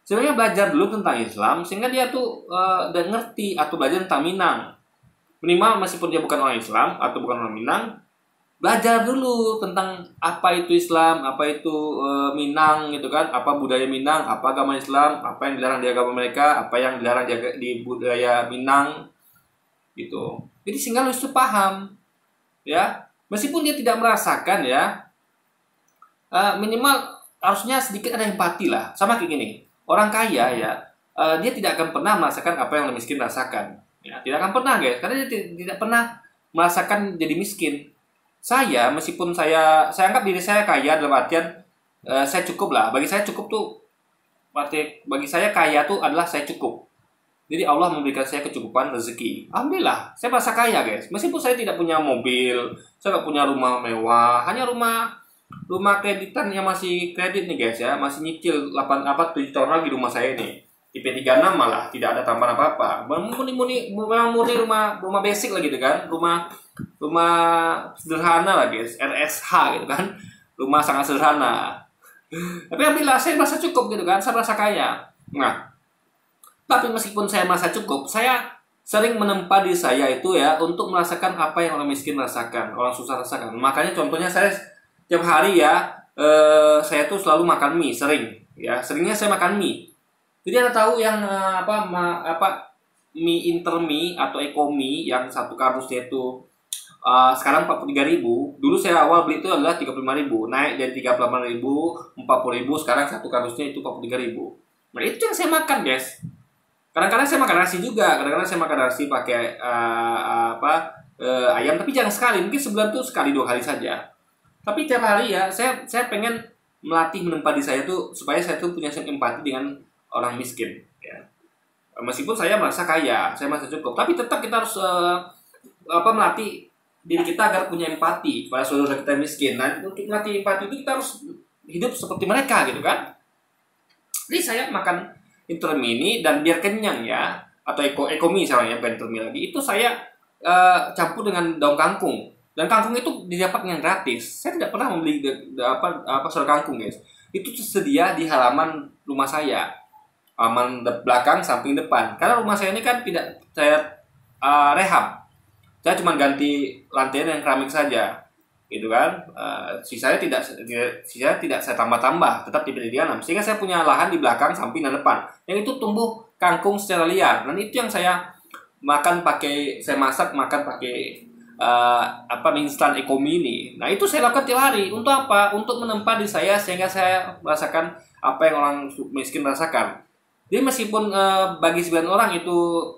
sebenarnya belajar dulu tentang Islam sehingga dia tuh udah ngerti, atau belajar tentang Minang. Minimal meskipun dia bukan orang Islam atau bukan orang Minang, belajar dulu tentang apa itu Islam, apa itu Minang gitu kan, apa budaya Minang, apa agama Islam, apa yang dilarang di agama mereka, apa yang dilarang di budaya Minang gitu. Jadi sehingga lu itu paham ya, meskipun dia tidak merasakan ya, minimal harusnya sedikit ada empati lah. Sama kayak gini, orang kaya ya, dia tidak akan pernah merasakan apa yang orang miskin rasakan. Ya, tidak akan pernah guys, karena dia tidak pernah merasakan jadi miskin. Saya, meskipun saya anggap diri saya kaya dalam artian saya cukup lah. Bagi saya cukup tuh, bagi saya kaya tuh adalah saya cukup. Jadi Allah memberikan saya kecukupan rezeki. Alhamdulillah, saya merasa kaya guys. Meskipun saya tidak punya mobil, saya nggak punya rumah mewah, hanya rumah kreditan yang masih kredit nih guys ya, masih nyicil 7 tahun lagi rumah saya ini. IP36 malah tidak ada tambahan apa-apa. Murni rumah basic lagi gitu kan. Rumah sederhana lah guys, RSH gitu kan. Rumah sangat sederhana. Tapi alhamdulillah saya merasa cukup gitu kan, saya merasa kaya. Nah, tapi meskipun saya merasa cukup, saya sering menempa diri saya itu ya untuk merasakan apa yang orang miskin rasakan, orang susah rasakan. Makanya contohnya saya tiap hari ya, saya tuh selalu makan mie, seringnya saya makan mie. Jadi Anda tahu yang mie intermie atau ecomi yang satu kardusnya itu sekarang 43.000. Dulu saya awal beli itu adalah 35.000, naik dari 38.000, 40.000, sekarang satu kardusnya itu 43.000. Nah, itu yang saya makan, guys. Kadang-kadang saya makan nasi juga, kadang-kadang saya makan nasi pakai ayam, tapi jarang sekali, mungkin sebulan tuh sekali 2 kali saja. Tapi tiap hari ya, saya pengen melatih menempa diri saya tuh supaya saya tuh punya empati dengan orang miskin. Ya. Meskipun saya merasa kaya, saya merasa cukup, tapi tetap kita harus melatih diri kita agar punya empati kepada saudara kita miskin. Nah, untuk melatih empati itu kita harus hidup seperti mereka gitu kan. Jadi saya makan intermini dan biar kenyang ya, atau ekomi misalnya, bukan intermini lagi, itu saya campur dengan daun kangkung, dan kangkung itu didapat yang gratis. Saya tidak pernah membeli sayur kangkung guys, itu tersedia di halaman rumah saya, halaman belakang samping depan, karena rumah saya ini kan tidak saya rehab, saya cuma ganti lantai yang keramik saja gitu kan. Sisanya tidak saya tambah-tambah, tetap ditanam, sehingga saya punya lahan di belakang, samping dan depan yang itu tumbuh kangkung secara liar, dan itu yang saya masak pakai mie instan ekomi ini. Nah, itu saya lakukan tiap hari. Untuk apa? Untuk menempa diri saya sehingga saya merasakan apa yang orang miskin rasakan. Jadi meskipun bagi sebagian orang itu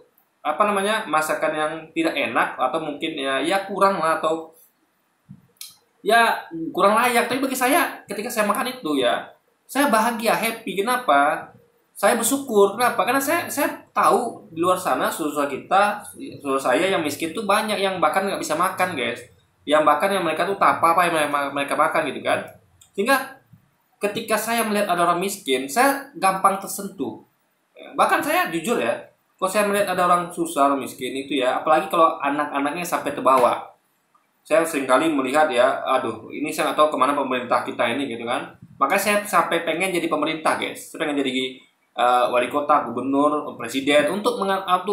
masakan yang tidak enak atau mungkin ya kurang lah, atau ya kurang layak, tapi bagi saya ketika saya makan itu ya saya bahagia, happy. Kenapa? Saya bersyukur. Kenapa? Karena saya tahu di luar sana saudara saya yang miskin tuh banyak yang bahkan nggak bisa makan guys, yang bahkan yang mereka tuh tak apa yang mereka makan gitu kan. Sehingga ketika saya melihat ada orang miskin, saya gampang tersentuh. Bahkan saya jujur ya, kalau saya melihat ada orang susah, orang miskin itu ya, apalagi kalau anak-anaknya sampai terbawa, saya seringkali melihat ya, aduh, ini saya nggak tahu kemana pemerintah kita ini gitu kan. Makanya saya sampai pengen jadi pemerintah guys, saya pengen jadi wali kota, gubernur, presiden, untuk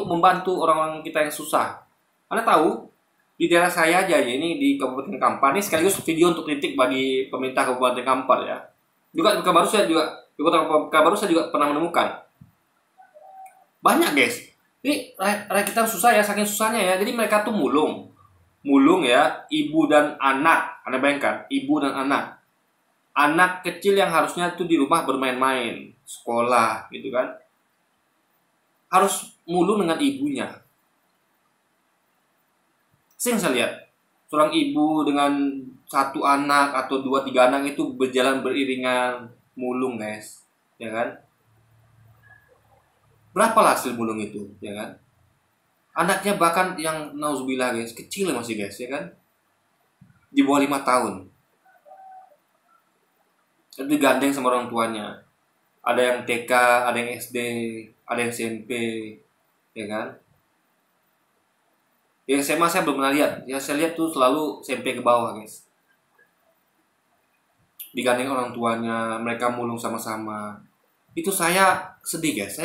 membantu orang-orang kita yang susah. Anda tahu, di daerah saya aja ya, ini di Kabupaten Kampar, ini sekaligus video untuk kritik bagi pemerintah Kabupaten Kampar ya. Juga Kabaru saya juga pernah menemukan banyak guys. Ini rakyat kita susah ya, saking susahnya ya. Jadi mereka tuh mulung ya, ibu dan anak. Anda bayangkan, ibu dan anak. Anak kecil yang harusnya tuh di rumah bermain-main, sekolah gitu kan, harus mulung dengan ibunya. Saya lihat seorang ibu dengan 1 anak atau 2-3 anak itu berjalan beriringan mulung guys, ya kan? Berapa hasil mulung itu, ya kan? Anaknya bahkan yang nauzubillah guys, kecil masih guys, ya kan? Di bawah 5 tahun. Itu digandeng sama orang tuanya. Ada yang TK, ada yang SD, ada yang SMP, ya kan? Yang SMA saya belum pernah lihat. Yang saya lihat tuh selalu SMP ke bawah guys. Digandeng orang tuanya, mereka mulung sama-sama. Itu saya sedih guys.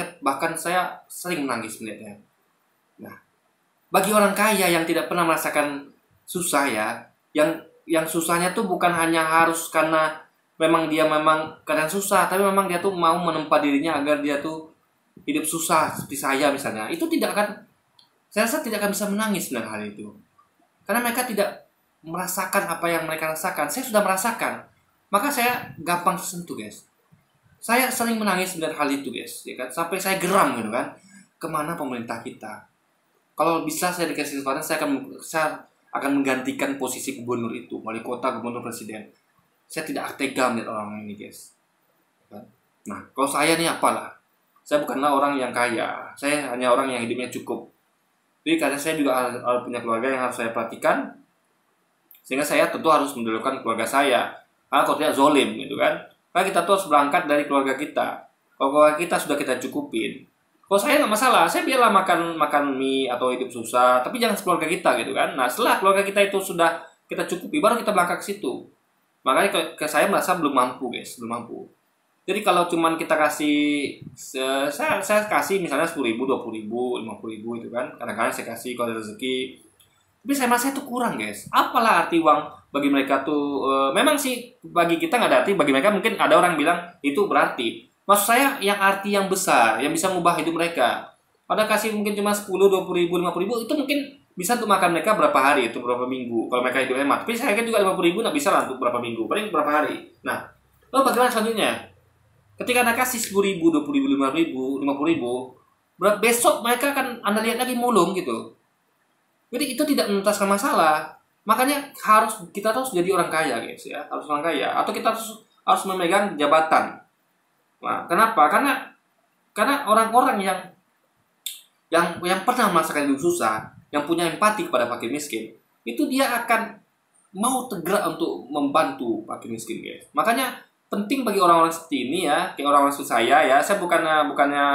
Saya sering menangis melihatnya. Nah, bagi orang kaya yang tidak pernah merasakan susah ya, yang susahnya tuh bukan hanya harus karena memang keadaan susah, tapi memang dia tuh mau menempa dirinya agar dia tuh hidup susah seperti saya misalnya. Saya rasa tidak akan bisa menangis dengan hal itu, karena mereka tidak merasakan apa yang mereka rasakan. Saya sudah merasakan. maka saya gampang tersentuh, guys. Saya sering menangis melihat hal itu, guys, ya kan? Sampai saya geram gitu kan. Kemana pemerintah kita? Kalau bisa saya dikasih kesempatan, saya akan menggantikan posisi gubernur itu, wali kota, gubernur, presiden. Saya tidak tega melihat orang ini, guys. Nah, kalau saya nih apalah? Saya bukanlah orang yang kaya. Saya hanya orang yang hidupnya cukup. Jadi karena saya juga harus punya keluarga yang harus saya perhatikan, sehingga saya tentu harus mendahulukan keluarga saya. Karena kalau tidak zolim gitu kan. Karena kita tuh harus berangkat dari keluarga kita. Kalau keluarga kita sudah kita cukupin. Kalau saya nggak masalah, saya biarlah makan mie atau hidup susah, tapi jangan keluarga kita gitu kan. Nah, setelah keluarga kita itu sudah kita cukupi, baru kita berangkat ke situ. Makanya ke saya merasa belum mampu, guys, belum mampu. Jadi kalau cuman kita kasih, saya kasih misalnya 10.000, 20.000, 50.000 itu kan. Kadang-kadang saya kasih kalau ada rezeki. Tapi saya merasa itu kurang, guys. Apalah arti uang bagi mereka tuh? Memang sih bagi kita nggak ada arti. Bagi mereka mungkin ada orang bilang itu berarti. Maksud saya yang arti yang besar, yang bisa mengubah hidup mereka. Pada kasih mungkin cuma 10, 20.000, 50.000 itu mungkin bisa untuk makan mereka berapa hari, itu berapa minggu. Kalau mereka hidup hemat. Tapi saya kan juga 50.000 nggak bisa lah untuk berapa minggu. Paling berapa hari. Nah, lalu bagaimana selanjutnya? Ketika Anda kasih 10.000, 20.000, 5.000, 50.000, besok mereka akan Anda lihat lagi mulung gitu. Jadi itu tidak menuntaskan masalah. Makanya kita harus jadi orang kaya, guys, ya. Harus orang kaya. Atau kita harus memegang jabatan. Nah, kenapa? Karena orang-orang yang pernah merasakan hidup susah, yang punya empati kepada fakir miskin, itu dia akan mau tergerak untuk membantu fakir miskin, guys. Makanya penting bagi orang-orang seperti ini ya, kayak orang-orang seperti saya bukannya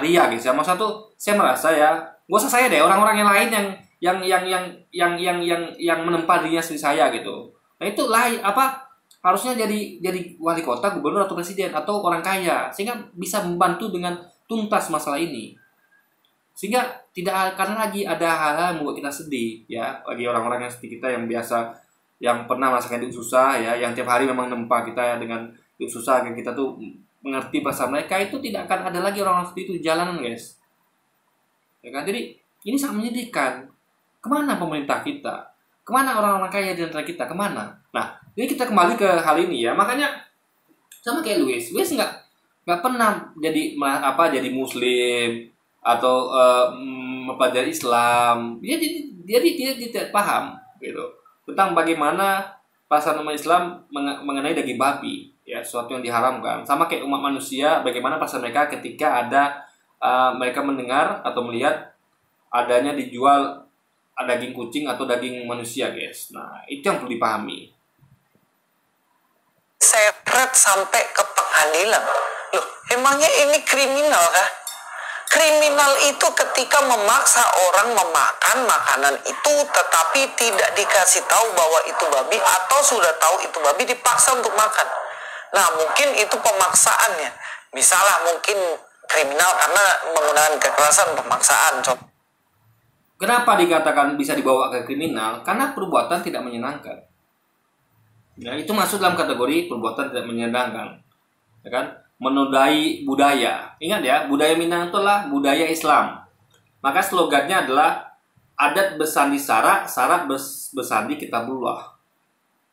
ria, guys ya. Maksudnya tuh saya merasa ya, gak usah saya deh, orang-orang yang lain yang menempa dirinya seperti saya gitu. Nah itu harusnya jadi wali kota, gubernur atau presiden atau orang kaya, sehingga bisa membantu dengan tuntas masalah ini. Sehingga tidak akan lagi ada hal-hal yang membuat kita sedih ya, bagi orang-orang yang seperti kita yang biasa, yang pernah merasakan hidup susah ya, yang tiap hari memang nempa kita dengan hidup susah, yang kita tuh mengerti perasaan mereka, itu tidak akan ada lagi orang-orang seperti itu di jalanan, guys. Ya kan? Jadi ini sangat menyedihkan. Kemana pemerintah kita? Kemana orang-orang kaya di antara kita? Kemana? Nah, ini kita kembali ke hal ini ya. Makanya sama kayak Luis nggak pernah jadi Muslim atau mempelajari Islam. Dia tidak paham gitu tentang bagaimana perasaan umat Islam mengenai daging babi, ya, sesuatu yang diharamkan. Sama kayak umat manusia, bagaimana perasaan mereka ketika ada mereka mendengar atau melihat adanya dijual daging kucing atau daging manusia, guys. Nah, itu yang perlu dipahami. Seret sampai ke pengadilan. Loh, emangnya ini kriminal kah? Kriminal itu ketika memaksa orang memakan makanan itu tetapi tidak dikasih tahu bahwa itu babi, atau sudah tahu itu babi dipaksa untuk makan. Nah, mungkin itu pemaksaannya. Misalnya mungkin kriminal karena menggunakan kekerasan, pemaksaan. Kenapa dikatakan bisa dibawa ke kriminal? Karena perbuatan tidak menyenangkan. Ya, itu masuk dalam kategori perbuatan tidak menyenangkan. Ya kan? Menodai budaya. Ingat ya, budaya Minang itu adalah budaya Islam. Maka slogannya adalah adat bersandi syarat, syarat bersandi kitabullah.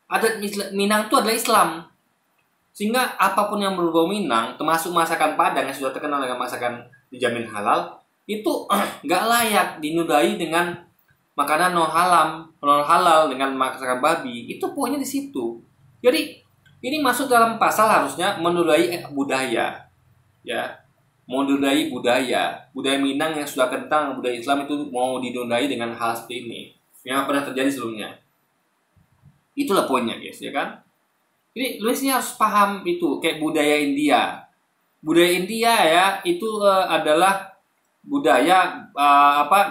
Adat Minang itu adalah Islam. Sehingga apapun yang berbau Minang, termasuk masakan Padang yang sudah terkenal dengan masakan dijamin halal, itu nggak layak dinodai dengan makanan non halal dengan masakan babi. Itu poinnya di situ. Jadi ini masuk dalam pasal harusnya menodai budaya, ya, menodai budaya Minang yang sudah kental budaya Islam itu mau dinodai dengan hal seperti ini yang pernah terjadi sebelumnya. Itulah poinnya, guys, ya kan? Jadi Luisnya harus paham itu, kayak budaya India. Budaya India ya itu adalah budaya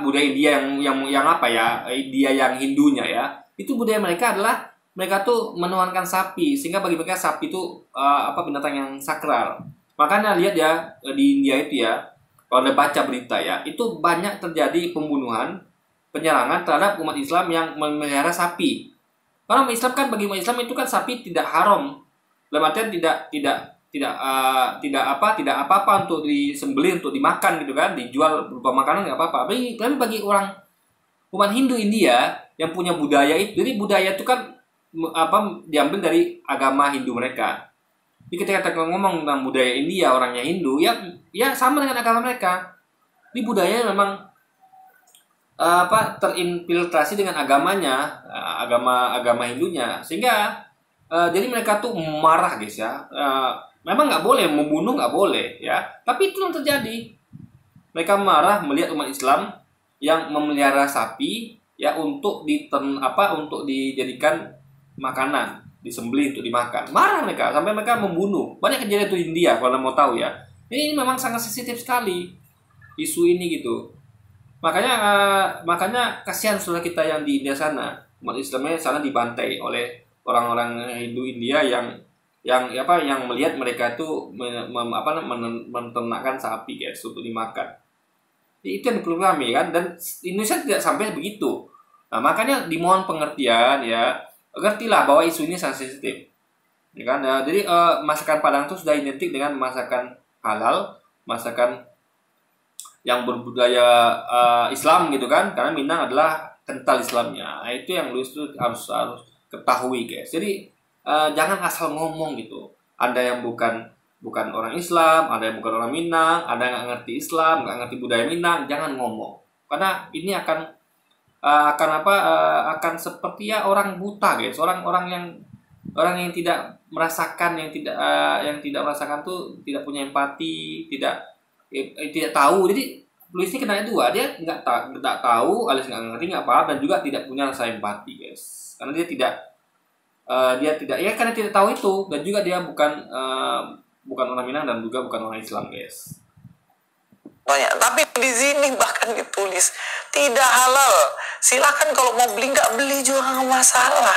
budaya India yang apa ya? India yang Hindunya ya. Itu budaya mereka adalah mereka tuh menuhankan sapi, sehingga bagi mereka sapi itu binatang yang sakral. Makanya lihat ya di India itu ya, kalau Anda baca berita ya, itu banyak terjadi pembunuhan, penyerangan terhadap umat Islam yang memelihara sapi. Karena umat Islam kan, bagi umat Islam itu kan sapi tidak haram. Dalam artian tidak apa-apa untuk disembelih, untuk dimakan gitu kan, dijual berupa makanan nggak apa-apa. Tapi bagi orang umat Hindu India yang punya budaya itu, jadi budaya itu kan diambil dari agama Hindu mereka. Jadi ketika kita ngomong tentang budaya India, orangnya Hindu, ya sama dengan agama mereka. Ini budaya memang terinfiltrasi dengan agamanya, agama Hindunya, sehingga jadi mereka tuh marah guys ya. Memang nggak boleh membunuh, nggak boleh ya, tapi itu yang terjadi. Mereka marah melihat umat Islam yang memelihara sapi ya untuk untuk dijadikan makanan, disembelih untuk dimakan. Marah mereka sampai mereka membunuh. Banyak kejadian itu di India kalau mau tahu ya. Ini memang sangat sensitif sekali isu ini gitu. Makanya kasihan saudara kita yang di India sana, umat Islamnya sana dibantai oleh orang-orang Hindu India yang melihat mereka itu menternakkan sapi guys untuk dimakan. Itu yang perlu kami kan, dan Indonesia tidak sampai begitu. Nah, makanya dimohon pengertian ya, ngertilah bahwa isu ini sangat sensitif. Ya kan? Jadi masakan Padang itu sudah identik dengan masakan halal, masakan yang berbudaya Islam gitu kan, karena Minang adalah kental Islamnya. Nah, itu yang Luis tuh harus ketahui guys. Jadi jangan asal ngomong gitu. Ada yang bukan orang Islam, ada yang bukan orang Minang, ada yang nggak ngerti Islam, nggak ngerti budaya Minang, jangan ngomong. Karena ini akan seperti ya orang buta guys, orang yang tidak merasakan, yang tidak merasakan tuh tidak punya empati, tidak tahu. Jadi Luis ini kena dua, dia nggak tahu, alias nggak ngerti, nggak paham, dan juga tidak punya rasa empati guys, karena dia tidak karena tidak tahu itu, dan juga dia bukan orang Minang dan juga bukan orang Islam guys. Banyak, tapi di sini bahkan ditulis tidak halal. Silakan kalau mau beli, nggak beli juga nggak masalah.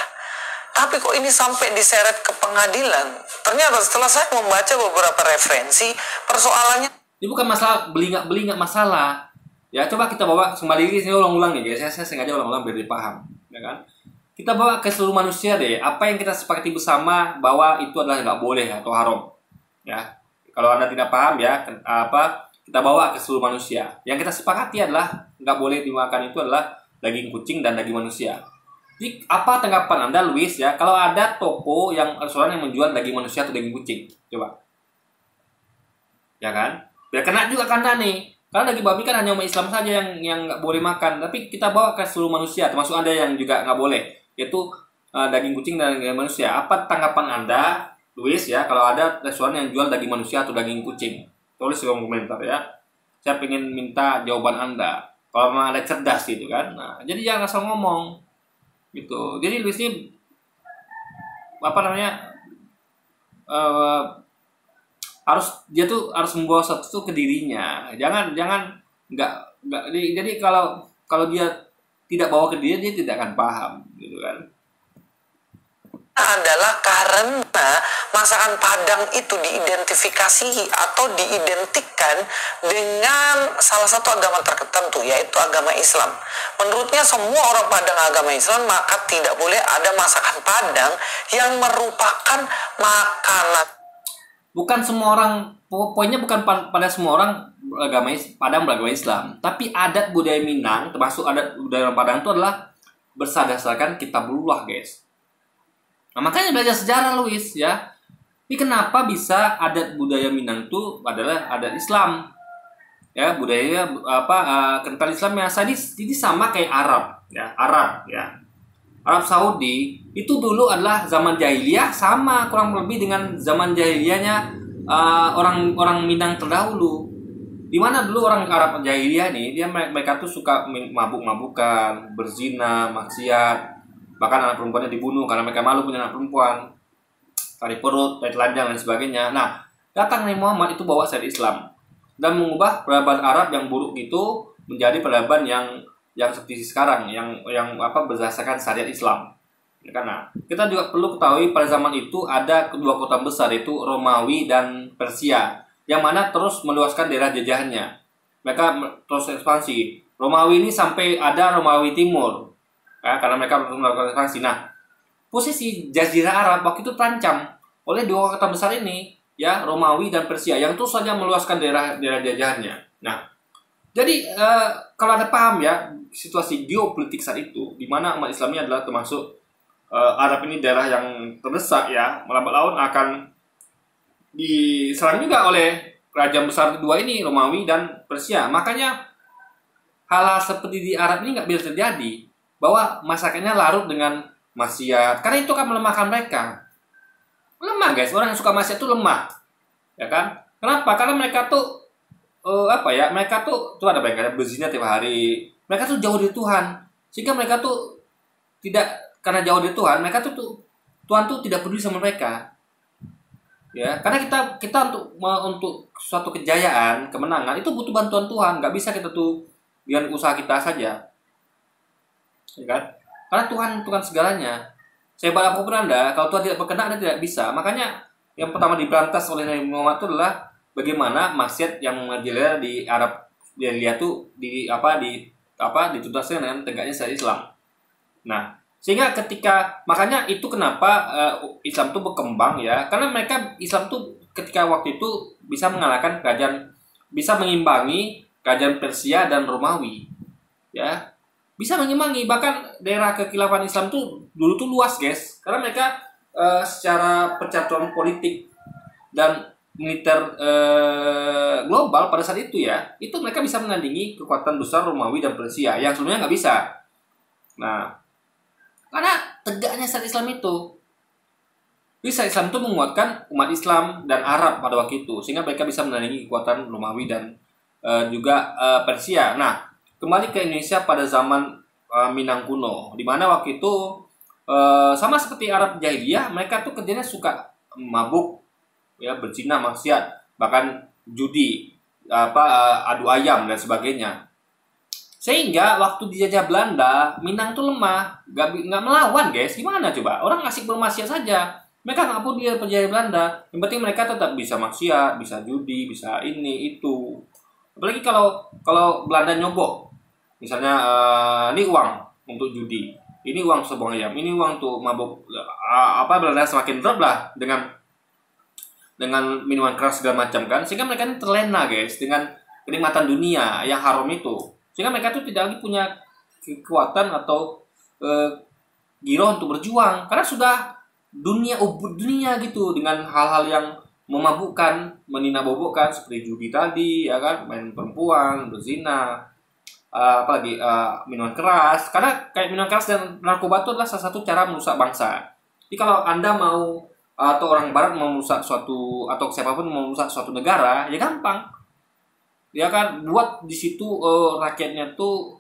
Tapi kok ini sampai diseret ke pengadilan? Ternyata setelah saya membaca beberapa referensi, persoalannya ini bukan masalah beli nggak masalah. Ya coba kita bawa kembali, saya ulang-ulang nih guys. Saya sengaja ulang-ulang biar dipaham, ya kan? Kita bawa ke seluruh manusia deh. Apa yang kita sepakati bersama bahwa itu adalah nggak boleh atau haram. Ya, kalau Anda tidak paham ya, kita bawa ke seluruh manusia. Yang kita sepakati adalah nggak boleh dimakan itu adalah daging kucing dan daging manusia. Jadi apa tanggapan Anda, Luis ya, kalau ada toko restoran yang menjual daging manusia atau daging kucing? Coba. Ya kan? Biar kena juga ke Anda nih. Karena daging babi kan hanya umat Islam saja yang nggak boleh makan. Tapi kita bawa ke seluruh manusia, termasuk Anda yang juga nggak boleh, yaitu daging kucing dan daging manusia. Apa tanggapan Anda, Luis ya, kalau ada restoran yang jual daging manusia atau daging kucing? Tulis di kolom komentar ya. Saya ingin minta jawaban Anda. Kalau memang ada cerdas gitu kan. Nah, jadi jangan asal ngomong gitu. Jadi Luis ini dia tuh harus membawa sesuatu ke dirinya. Jangan nggak jadi kalau dia tidak bawa ke dia tidak akan paham gitu kan. Adalah karena masakan Padang itu diidentifikasi atau diidentikan dengan salah satu agama tertentu, yaitu agama Islam. Menurutnya semua orang Padang agama Islam, maka tidak boleh ada masakan Padang yang merupakan makanan. Bukan semua orang, poinnya bukan pada semua orang Padang beragama Islam, tapi adat budaya Minang, termasuk adat budaya Padang itu adalah berdasarkan kitabullah guys. Nah, makanya belajar sejarah Luis ya. Ini kenapa bisa adat budaya Minang itu adalah adat Islam. Ya, budaya kental Islamnya. Ini sama kayak Arab ya. Arab Saudi itu dulu adalah zaman jahiliyah, sama kurang lebih dengan zaman jahiliyahnya orang Minang terdahulu. Di mana dulu orang Arab jahiliyah nih, mereka tuh suka mabuk-mabukan, berzina, maksiat. Bahkan anak perempuannya dibunuh karena mereka malu punya anak perempuan, tarik perut, tarik telanjang dan sebagainya. Nah, datang Nabi Muhammad itu bawa syariat Islam dan mengubah peradaban Arab yang buruk itu menjadi peradaban yang seperti sekarang, yang berdasarkan syariat Islam. Ya, karena kita juga perlu ketahui pada zaman itu ada kedua kota besar, yaitu Romawi dan Persia, yang mana terus meluaskan daerah jajahannya. Mereka terus ekspansi. Romawi ini sampai ada Romawi Timur. Ya, karena mereka melakukan ekspansi. Nah, posisi Jazirah Arab waktu itu terancam oleh dua kota besar ini, ya, Romawi dan Persia, yang terus saja meluaskan daerah jajahannya. Nah, jadi kalau Anda paham ya situasi geopolitik saat itu, di mana umat Islamnya adalah termasuk Arab ini daerah yang terdesak ya, lambat laun akan diserang juga oleh kerajaan besar kedua ini, Romawi dan Persia. Makanya hal-hal seperti di Arab ini nggak bisa terjadi, bahwa masyarakatnya larut dengan maksiat, karena itu akan melemahkan mereka. Lemah guys, orang yang suka maksiat itu lemah, ya kan? Kenapa? Karena mereka tuh mereka tuh ada mereka berzina tiap hari, mereka tuh jauh dari Tuhan, sehingga mereka tuh tidak, karena jauh dari Tuhan, mereka tuh Tuhan tuh tidak peduli sama mereka. Ya, karena kita untuk suatu kejayaan, kemenangan itu butuh bantuan Tuhan, nggak bisa kita tuh dengan usaha kita saja, ya kan? Karena Tuhan segalanya. Sehebat apapun Anda, kalau Tuhan tidak berkenan, Anda tidak bisa. Makanya yang pertama diberantas oleh Nabi Muhammad itu adalah bagaimana maksiat yang merajalela di Arab, dia lihat tuh dituntaskan dengan tegaknya syariat Islam. Nah, sehingga makanya itu kenapa Islam itu berkembang ya, karena Islam tuh ketika waktu itu bisa mengalahkan bisa mengimbangi kerajaan Persia dan Romawi, ya, bisa mengimbangi. Bahkan daerah kekhilafan Islam tuh dulu tuh luas guys, karena mereka secara percaturan politik dan militer global pada saat itu ya, itu mereka bisa menandingi kekuatan besar Romawi dan Persia yang sebelumnya nggak bisa. Nah, karena tegaknya syariat Islam itu, bisa Islam itu menguatkan umat Islam dan Arab pada waktu itu, sehingga mereka bisa menandingi kekuatan Romawi dan juga Persia. Nah, kembali ke Indonesia pada zaman Minang kuno, di mana waktu itu sama seperti Arab jahiliyah, mereka tuh kerjanya suka mabuk, ya, berzina, maksiat, bahkan judi, adu ayam dan sebagainya. Sehingga waktu dijajah Belanda, Minang tuh lemah, nggak melawan guys. Gimana coba? Orang asik bermaksiat saja. Mereka nggak pun dia penjajah Belanda. Yang penting mereka tetap bisa maksiat, bisa judi, bisa ini itu. Apalagi kalau Belanda nyogok, misalnya ini uang untuk judi, ini uang sebuang ayam, ini uang untuk mabuk. Belanda semakin drop lah dengan minuman keras segala macam kan, sehingga mereka ini terlena guys dengan kenikmatan dunia yang haram itu. Sehingga mereka tuh tidak lagi punya kekuatan atau giroh untuk berjuang, karena sudah ubud dunia gitu, dengan hal-hal yang memabukkan, meninabobokan seperti judi tadi, ya kan, main perempuan, berzina, apalagi minuman keras. Karena kayak minuman keras dan narkoba itu adalah salah satu cara merusak bangsa. Jadi kalau Anda mau, atau orang Barat mau merusak suatu, atau siapapun mau merusak suatu negara, ya gampang. Ya kan, buat di situ rakyatnya tuh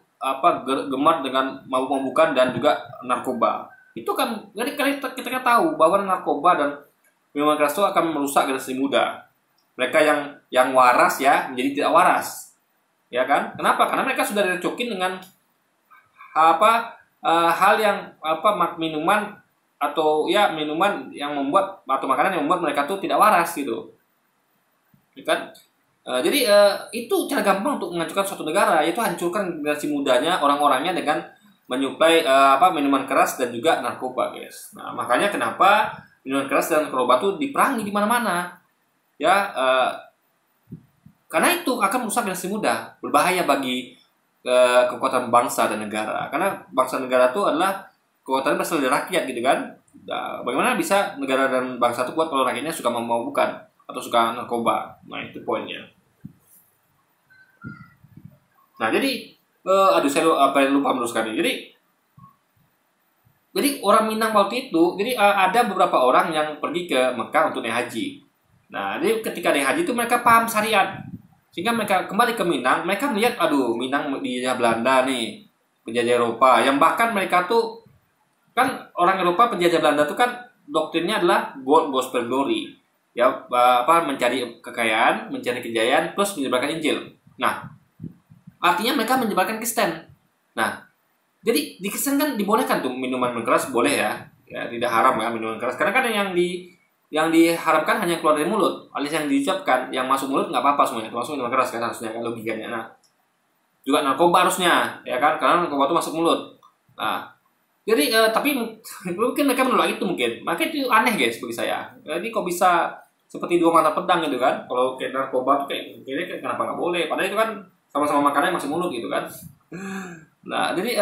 gemar dengan mabuk-mabukan dan juga narkoba. Itu kan, jadi kita tahu bahwa narkoba dan minuman keras itu akan merusak generasi muda. Mereka yang waras ya menjadi tidak waras, ya kan? Kenapa? Karena mereka sudah direcokin dengan hal yang minuman atau ya minuman yang membuat, atau makanan yang membuat mereka tuh tidak waras gitu, ya kan? Jadi itu cara gampang untuk menghancurkan suatu negara, yaitu hancurkan generasi mudanya, orang-orangnya dengan menyuplai minuman keras dan juga narkoba, guys. Nah, makanya kenapa minuman keras dan narkoba itu diperangi di mana-mana, ya, karena itu akan merusak generasi muda, berbahaya bagi kekuatan bangsa dan negara. Karena bangsa dan negara itu adalah kekuatan berasal dari rakyat, gitu kan. Nah, bagaimana bisa negara dan bangsa itu kuat kalau rakyatnya suka memabukkan atau suka narkoba? Nah, itu poinnya. Nah, jadi saya lupa meneruskan ini. Jadi orang Minang waktu itu, jadi ada beberapa orang yang pergi ke Mekah untuk naik haji. Nah, jadi ketika naik haji itu mereka paham syariat, sehingga mereka kembali ke Minang. Mereka melihat, Minang dijajah Belanda nih, penjajah Eropa, yang bahkan mereka tuh kan, orang Eropa penjajah Belanda tuh kan doktrinnya adalah gold gospel glory, ya, mencari kekayaan, mencari kejayaan, plus menyebarkan Injil. Nah, artinya mereka menyebarkan Kristen. Nah, jadi di Kristen kan dibolehkan tuh minuman keras, boleh ya, tidak haram ya minuman keras. Karena kan yang diharapkan hanya keluar dari mulut, alias yang diucapkan, yang masuk mulut nggak apa-apa semuanya, termasuk minuman keras kan harusnya, kan logikanya. Nah, juga narkoba harusnya, ya kan, karena narkoba itu masuk mulut. Nah, jadi tapi mungkin mereka menolak itu mungkin. Makanya itu aneh guys bagi saya. Jadi kok bisa seperti dua mata pedang gitu kan? Kalau kayak narkoba tuh kayak kenapa nggak boleh? Padahal itu kan sama-sama makanan yang masuk mulut gitu kan. Nah, jadi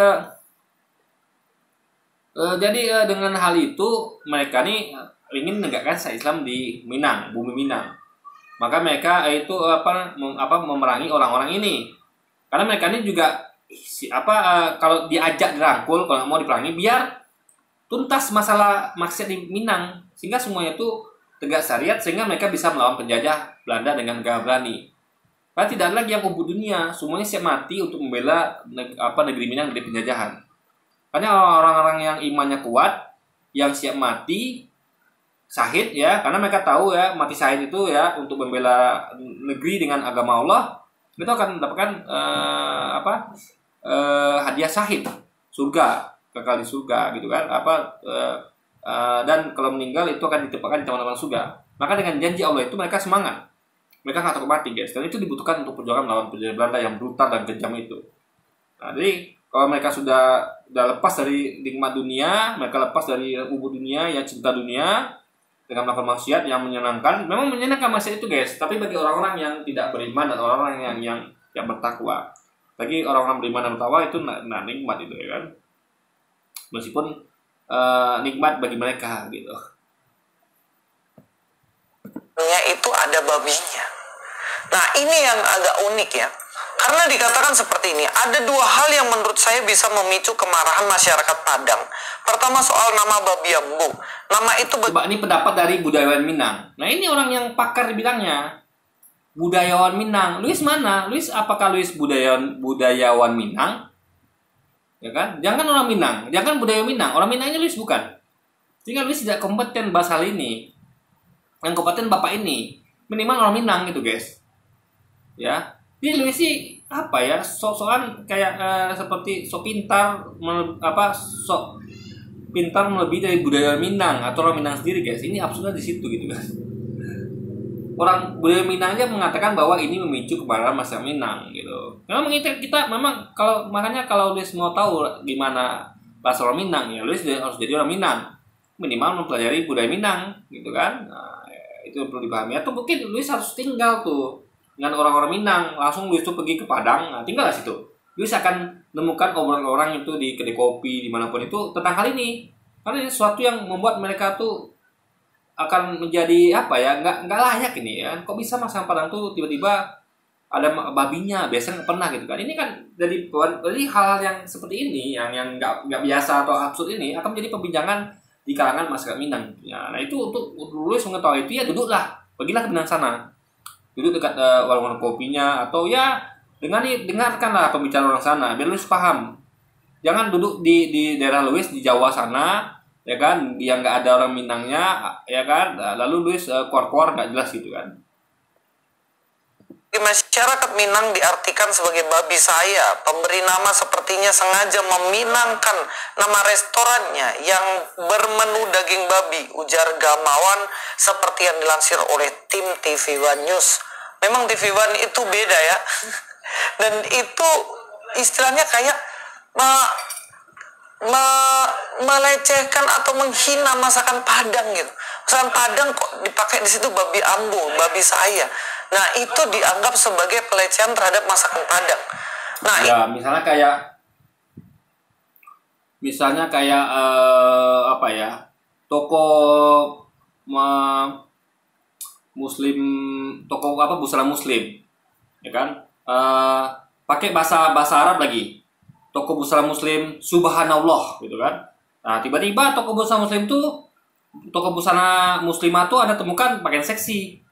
Jadi dengan hal itu mereka nih ingin menegakkan syariat Islam di Minang, bumi Minang. Maka mereka itu memerangi orang-orang ini. Karena mereka ini juga kalau diajak dirangkul, kalau nggak mau diperangi, biar tuntas masalah maksiat di Minang, sehingga semuanya itu tegak syariat, sehingga mereka bisa melawan penjajah Belanda dengan gagah berani. Karena tidak ada lagi yang kubu dunia, semuanya siap mati untuk membela negeri Minang dari penjajahan. Karena orang-orang yang imannya kuat, yang siap mati syahid ya, karena mereka tahu ya mati syahid itu ya untuk membela negeri dengan agama Allah, itu akan mendapatkan hadiah syahid, surga, kekal di surga gitu kan, dan kalau meninggal itu akan ditempatkan di taman-taman surga. Maka dengan janji Allah itu mereka semangat, mereka nggak takut mati guys, dan itu dibutuhkan untuk perjuangan melawan penjajah Belanda yang brutal dan kejam itu. Nah, jadi kalau mereka sudah lepas dari nikmat dunia, mereka lepas dari ubud dunia, yang cinta dunia, dengan melakukan maksiat yang menyenangkan, memang menyenangkan maksiat itu guys, tapi bagi orang-orang yang tidak beriman dan orang-orang yang bertakwa, bagi orang-orang beriman dan bertakwa itu nikmat itu ya kan, meskipun nikmat bagi mereka gitu. Itu ada babinya. Nah ini yang agak unik ya, karena dikatakan seperti ini, ada dua hal yang menurut saya bisa memicu kemarahan masyarakat Padang. Pertama soal nama babi ambu. Nama itu Coba ini pendapat dari budayawan Minang. Nah ini orang yang pakar di bidangnya, budayawan Minang. Luis mana? Luis apakah Luis budayawan Minang? Ya kan? Jangan orang Minang, jangan budayawan Minang. Orang Minangnya Luis bukan. Sehingga Luis tidak kompeten bahas hal ini. Yang kompeten bapak ini, minimal orang Minang gitu guys. Ya. Jadi Luis sih sok-sokan kayak seperti sok pintar pintar melebihi dari budaya Minang atau orang Minang sendiri guys. Ini absurdnya di situ gitu kan. Orang budaya Minangnya mengatakan bahwa ini memicu kemarahan masyarakat Minang gitu. Memang kita memang kalau Luis mau tahu gimana bahasa orang Minang ya Luis harus jadi orang Minang. Minimal mempelajari budaya Minang gitu kan. Nah, itu perlu dipahami. Atau mungkin Luis harus tinggal tuh dengan orang-orang Minang, langsung Luis tuh pergi ke Padang, nah, tinggal di situ. Luis akan menemukan obrolan orang itu di kedai kopi dimanapun itu tentang hal ini, karena ini sesuatu yang membuat mereka tuh akan menjadi nggak layak ini ya. Kok bisa masyarakat Padang tuh tiba-tiba ada babinya, biasanya nggak pernah gitu kan. Ini kan jadi hal-hal yang seperti ini yang nggak biasa atau absurd ini akan menjadi perbincangan di kalangan masyarakat Minang. Ya, nah itu untuk Luis mengetahui itu ya duduklah, pergilah ke Minang sana, duduk dekat warung kopinya atau ya dengarkanlah pembicaraan orang sana biar Luis paham. Jangan duduk di daerah Luis di Jawa sana ya kan, yang nggak ada orang Minangnya ya kan, lalu Luis keluar nggak jelas gitu kan. Masyarakat Minang diartikan sebagai babi saya. Pemberi nama sepertinya sengaja meminangkan nama restorannya yang bermenu daging babi, ujar Gamawan seperti yang dilansir oleh tim TV One News. Memang TV One itu beda ya. Dan itu istilahnya kayak melecehkan atau menghina masakan Padang gitu. Masakan Padang kok dipakai di situ babi ambu, babi saya. Nah itu dianggap sebagai pelecehan terhadap masakan Padang. Nah ya misalnya kayak toko Muslim, toko busana Muslim ya kan, pakai bahasa Arab lagi, toko busana Muslim subhanallah gitu kan. Nah tiba-tiba toko busana Muslim tuh, toko busana muslimah tuh ada temukan pakaian seksi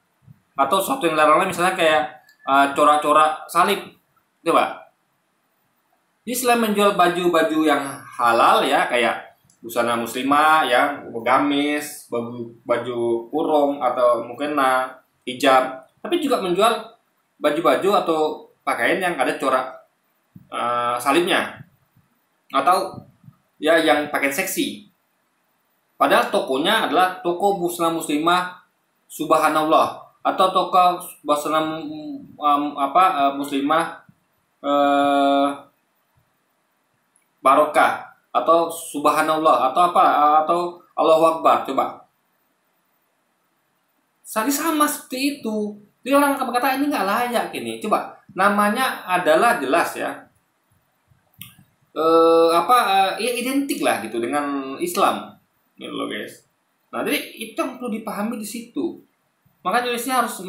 atau sesuatu yang larang, misalnya kayak corak-corak salib, coba. Jadi selain menjual baju-baju yang halal ya kayak busana muslimah yang gamis, baju kurung atau mungkin hijab, tapi juga menjual baju-baju atau pakaian yang ada corak salibnya atau ya yang pakaian seksi. Padahal tokonya adalah toko busana muslimah subhanallah atau toko busana muslimah barokah atau subhanallah atau atau Allahu Akbar, coba. Sama seperti itu. Jadi orang berkata ini nggak layak ini. Coba namanya adalah jelas ya. ya identik lah gitu dengan Islam, gitu loh guys. Nah, jadi itu yang perlu dipahami di situ. Maka nulisnya harus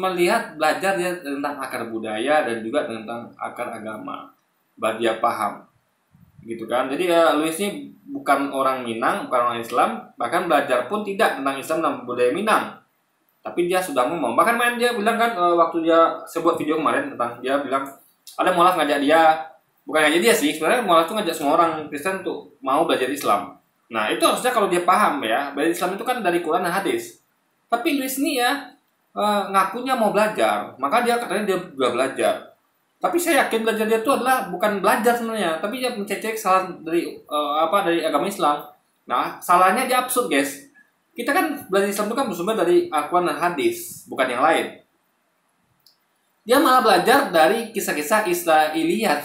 belajar dia tentang akar budaya dan juga tentang akar agama, biar dia paham, gitu kan. Jadi Luis ini bukan orang Minang, bukan orang Islam, bahkan belajar pun tidak tentang Islam dan budaya Minang. Tapi dia sudah ngomong, bahkan dia bilang kan waktu dia sebuah video kemarin tentang dia bilang ada mualaf ngajak dia, bukan ngajak dia sih, sebenarnya mualaf itu ngajak semua orang Kristen untuk mau belajar Islam. Nah, itu harusnya kalau dia paham ya, belajar Islam itu kan dari Quran dan hadis. Tapi Luis ini ya ngakunya mau belajar, maka dia katanya dia sudah belajar. Tapi saya yakin belajar dia itu adalah bukan belajar sebenarnya, tapi dia mencecek salah dari dari agama Islam. Nah, salahnya dia absurd, guys. Kita kan belajar Islam itu kan bersumber dari Al-Quran dan hadis, bukan yang lain. Dia malah belajar dari kisah-kisah Israiliyat.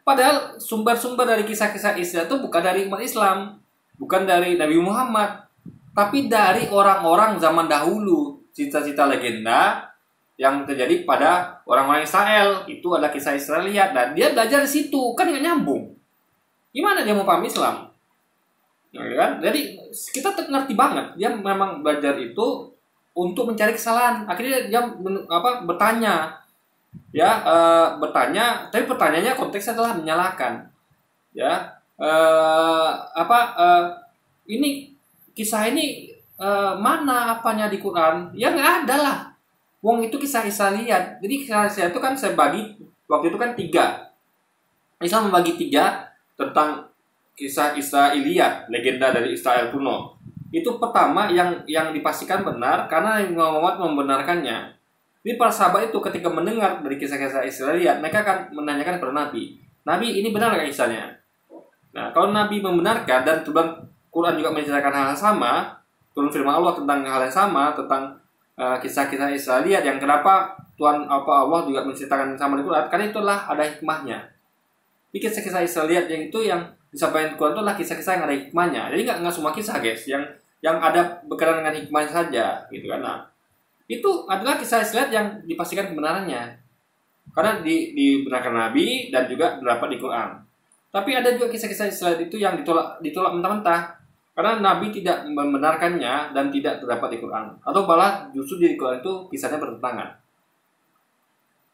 Padahal sumber-sumber dari kisah-kisah Israel itu bukan dari umat Islam, bukan dari Nabi Muhammad, tapi dari orang-orang zaman dahulu, cita-cita legenda yang terjadi pada orang-orang Israel. Itu adalah kisah Israiliyat, dan dia belajar di situ, kan nggak nyambung. Gimana dia mau paham Islam? Ya kan? Jadi kita ngerti banget, dia memang belajar itu untuk mencari kesalahan. Akhirnya dia bertanya. Ya, bertanya, tapi pertanyaannya konteksnya adalah menyalahkan. Ya, ini kisah ini mana apanya di Quran? Ya nggak ada lah. Wong itu kisah Israiliyat. Jadi kisah Israiliyat itu kan saya bagi waktu itu kan 3. Islam membagi 3 tentang kisah Israiliyat, legenda dari Israel kuno. Itu pertama yang dipastikan benar karena Muhammad membenarkannya. Jadi para sahabat itu ketika mendengar dari kisah-kisah Israiliyat, mereka akan menanyakan kepada Nabi, Nabi ini benar nggak kisahnya? Nah, kalau Nabi membenarkan dan Quran juga menceritakan hal yang sama, turun firman Allah tentang hal yang sama, tentang kisah-kisah Israiliyat yang kenapa Allah juga menceritakan sama di Quran, karena itulah ada hikmahnya. Jadi kisah-kisah Israiliyat yang itu yang disampaikan di Quran itu adalah kisah-kisah yang ada hikmahnya. Jadi nggak semua kisah, guys, yang ada berkaitan dengan hikmah saja, gitu kan? Nah, itu adalah kisah Israiliyat yang dipastikan kebenarannya karena dibenarkan Nabi dan juga terdapat di Quran. Tapi ada juga kisah-kisah Israiliyat itu yang ditolak mentah-mentah karena Nabi tidak membenarkannya dan tidak terdapat di Quran, atau malah justru di Quran itu kisahnya bertentangan.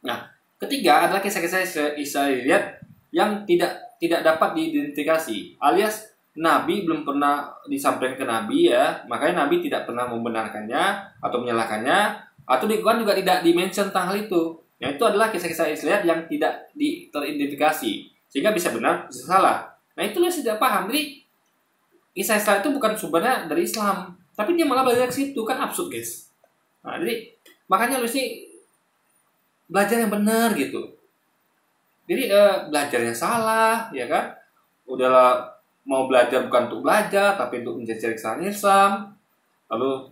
Nah, ketiga adalah kisah-kisah Israiliyat yang tidak dapat diidentifikasi, alias Nabi belum pernah disampaikan ke Nabi ya, makanya Nabi tidak pernah membenarkannya atau menyalahkannya, atau di Quran juga tidak dimention tentang hal itu. Yang itu adalah kisah-kisah Israiliyat yang tidak teridentifikasi, sehingga bisa benar, bisa salah. Nah, itu dia tidak paham. Jadi kisah Israiliyat itu bukan sumbernya dari Islam, tapi dia malah belajar ke situ, kan absurd, guys. Nah, jadi makanya lu sih belajar yang benar gitu. Jadi belajarnya salah, ya kan? Udahlah, mau belajar bukan untuk belajar, tapi untuk mencari kesalahan Islam. Lalu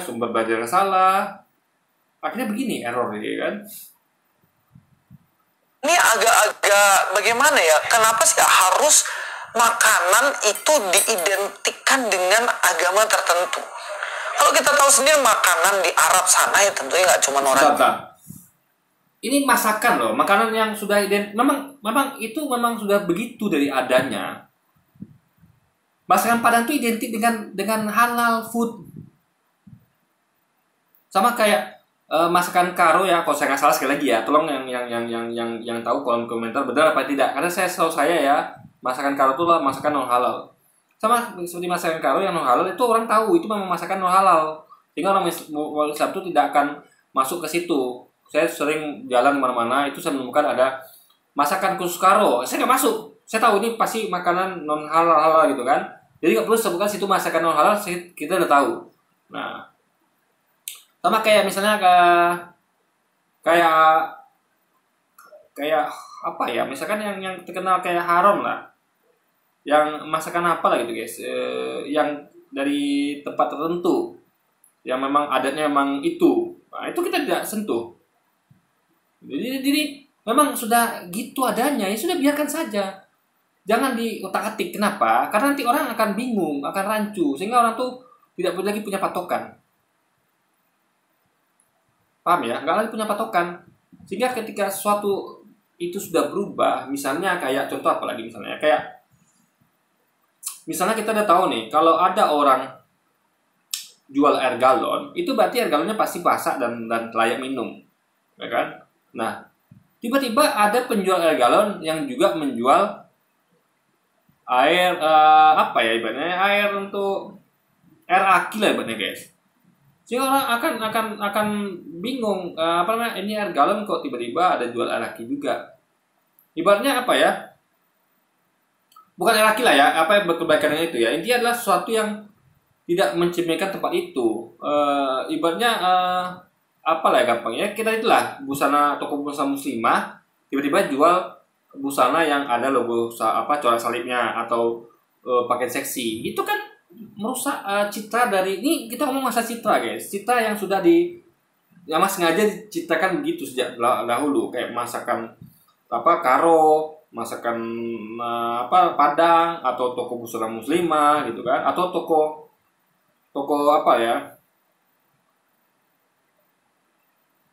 sumber belajarnya salah. Akhirnya begini error ini kan. Ini agak-agak bagaimana ya? Kenapa sih harus makanan itu diidentikan dengan agama tertentu? Kalau kita tahu sendiri makanan di Arab sana ya tentunya nggak cuma orang. Ini masakan loh, makanan yang sudah memang itu memang sudah begitu dari adanya. Masakan Padang itu identik dengan halal food. Sama kayak masakan Karo ya, kalau saya nggak salah sekali lagi ya, tolong yang tahu kolom komentar benar apa tidak. Karena tahu saya ya, masakan Karo itu lah masakan non halal. Sama seperti masakan Karo yang non halal itu orang tahu itu memang masakan non halal. Sehingga orang Islam itu tidak akan masuk ke situ. Saya sering jalan kemana-mana itu saya menemukan ada masakan khusus Karo. Saya nggak masuk. Saya tahu ini pasti makanan non halal gitu kan. Jadi nggak perlu sebutkan situ masakan non halal, kita udah tahu. Nah, sama kayak misalnya kayak apa ya? Misalkan yang terkenal kayak haram lah. Yang masakan apa lah gitu guys? Yang dari tempat tertentu, yang memang adatnya memang itu. Nah, itu kita tidak sentuh. Jadi memang sudah gitu adanya, ya sudah biarkan saja. Jangan diotak-atik. Kenapa? Karena nanti orang akan bingung, akan rancu, sehingga orang tuh tidak lagi punya patokan. Paham ya? Nggak lagi punya patokan. Sehingga ketika sesuatu itu sudah berubah, misalnya kayak contoh apa lagi misalnya kayak misalnya kita udah tahu nih, kalau ada orang jual air galon, itu berarti air galonnya pasti basah dan layak minum, ya kan? Nah, tiba-tiba ada penjual air galon yang juga menjual air apa ya ibaratnya, air untuk air aki lah ibaratnya guys. Sehingga orang akan bingung, apa namanya, ini air galon kok tiba-tiba ada jual air aki juga. Ibaratnya apa ya? Bukan air aki lah ya, apa yang kebaikannya itu ya. Intinya adalah sesuatu yang tidak mencerminkan tempat itu. Ibaratnya apa lah ya gampangnya, kita itulah busana, toko busana muslimah tiba-tiba jual busana yang ada logo apa corak salibnya atau pakai seksi. Itu kan merusak citra dari, ini kita ngomong masa citra guys, citra yang sudah yang mas sengaja diciptakan begitu sejak dahulu, kayak masakan apa karo, masakan apa Padang, atau toko busana muslimah gitu kan, atau toko apa ya,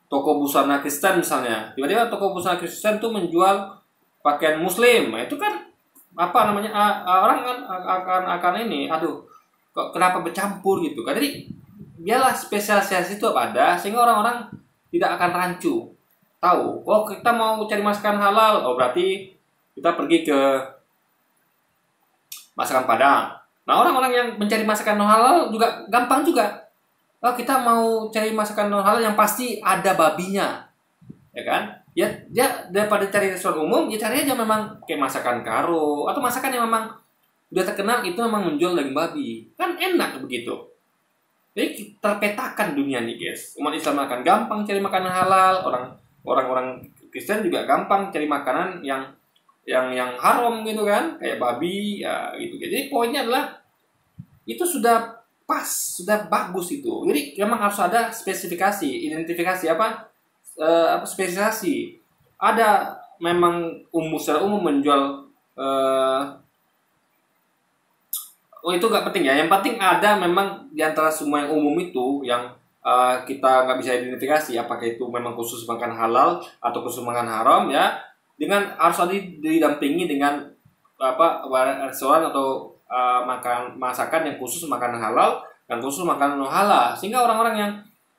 toko busana Kristen misalnya, tiba-tiba toko busana Kristen tuh menjual pakaian muslim. Nah, itu kan apa namanya, orang akan ini, aduh kok kenapa bercampur gitu kan. Jadi biarlah spesialisasi itu ada, sehingga orang-orang tidak akan rancu, tahu oh kita mau cari masakan halal, oh berarti kita pergi ke masakan Padang. Nah, orang-orang yang mencari masakan non halal juga gampang juga. Oh, kita mau cari masakan non halal yang pasti ada babinya, ya kan? Ya, daripada cari restoran umum, ya cari aja memang kayak masakan karo atau masakan yang memang udah terkenal itu memang menjual daging babi. Kan enak begitu. Jadi terpetakan dunia nih guys. Umat Islam akan gampang cari makanan halal, orang-orang Kristen juga gampang cari makanan yang haram gitu kan, kayak babi ya gitu. Jadi poinnya adalah itu sudah pas, sudah bagus itu. Jadi memang harus ada spesifikasi, identifikasi apa spesifikasi. Ada memang secara umum menjual itu nggak penting ya. Yang penting ada memang di antara semua yang umum itu yang kita nggak bisa identifikasi apakah itu memang khusus makan halal atau khusus makan haram ya. Dengan harus didampingi dengan apa restoran atau masakan yang khusus makanan halal dan khusus makanan non halal, sehingga orang-orang yang